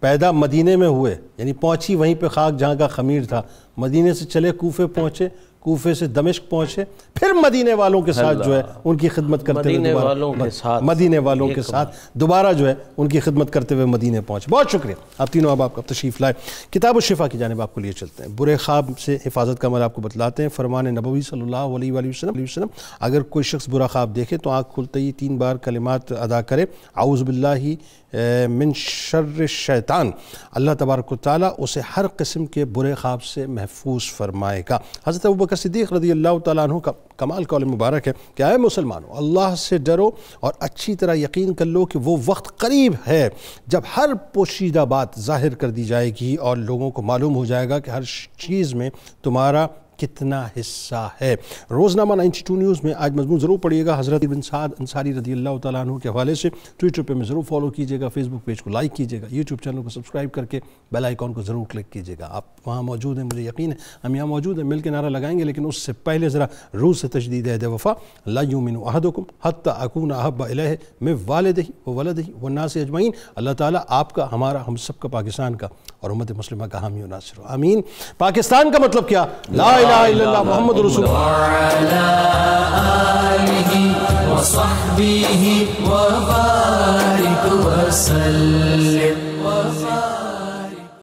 پیدا مدینے میں ہوئے، یعنی پہنچی وہیں پہ خاک جہاں کا خمیر تھا، مدینے سے چلے کوفے پہنچے، کوفے سے دمشق پہنچے، پھر مدینے والوں کے ساتھ جو ہے ان کی خدمت کرتے ہوئے مدینے والوں کے ساتھ دوبارہ جو ہے ان کی خدمت کرتے ہوئے مدینے پہنچے۔ بہت شکریہ آپ تینوں آپ کا تشریف لائے۔ کتاب الشفا کی جانب آپ کو لیے چلتے ہیں۔ برے خواب سے حفاظت کا عمل آپ کو بتلاتے ہیں۔ فرمان نبوی صلی اللہ علیہ وآلہ وسلم، اگر کوئی شخص برا خواب دیکھے تو آنکھ کھلتے ہی 3 بار کلمات ادا کرے، اعوذ باللہ من شر الشیطان، اللہ تبارک و تعالیٰ اسے ہر قسم کے برے خواب سے محفوظ فرمائے گا۔ حضرت ابوبکر صدیق رضی اللہ تعالیٰ عنہ کا کمال قول مبارک ہے کہ اے مسلمانوں، اللہ سے ڈرو اور اچھی طرح یقین کر لو کہ وہ وقت قریب ہے جب ہر پوشیدہ بات ظاہر کر دی جائے گی اور لوگوں کو معلوم ہو جائے گا کہ ہر چیز میں تمہارا کتنا حصہ ہے۔ روزنامہ 92 نیوز میں آج مضمون ضرور پڑھیے گا حضرت بن سعد انصاری رضی اللہ تعالیٰ عنہ کے حوالے سے۔ ٹویٹر پہ میں ضرور فالو کیجیے گا، فیس بک پیج کو لائک کیجیے گا، یوٹیوب چینل کو سبسکرائب کر کے بیل آئیکن کو ضرور کلک کیجیے گا۔ آپ وہاں موجود ہیں، مجھے یقین ہے ہم یہاں موجود ہیں، مل کے نعرہ لگائیں گے، لیکن اس سے پہلے ذرا روح سے تجدید عہد وفا، لا یؤمن احدکم حتی اکون احب الیہ من والدہ وولدہ والناس اجمعین۔ اللہ تعالیٰ آپ کا، ہمارا، ہم سب کا، پاکستان کا اور امت مسلمہ کا حامی و ناصر ہو، آمین۔ پاکستان کا مطلب کیا؟ لا الہ الا اللہ محمد رسول اللہ وعلى آله وصحبه وبارك وسلم۔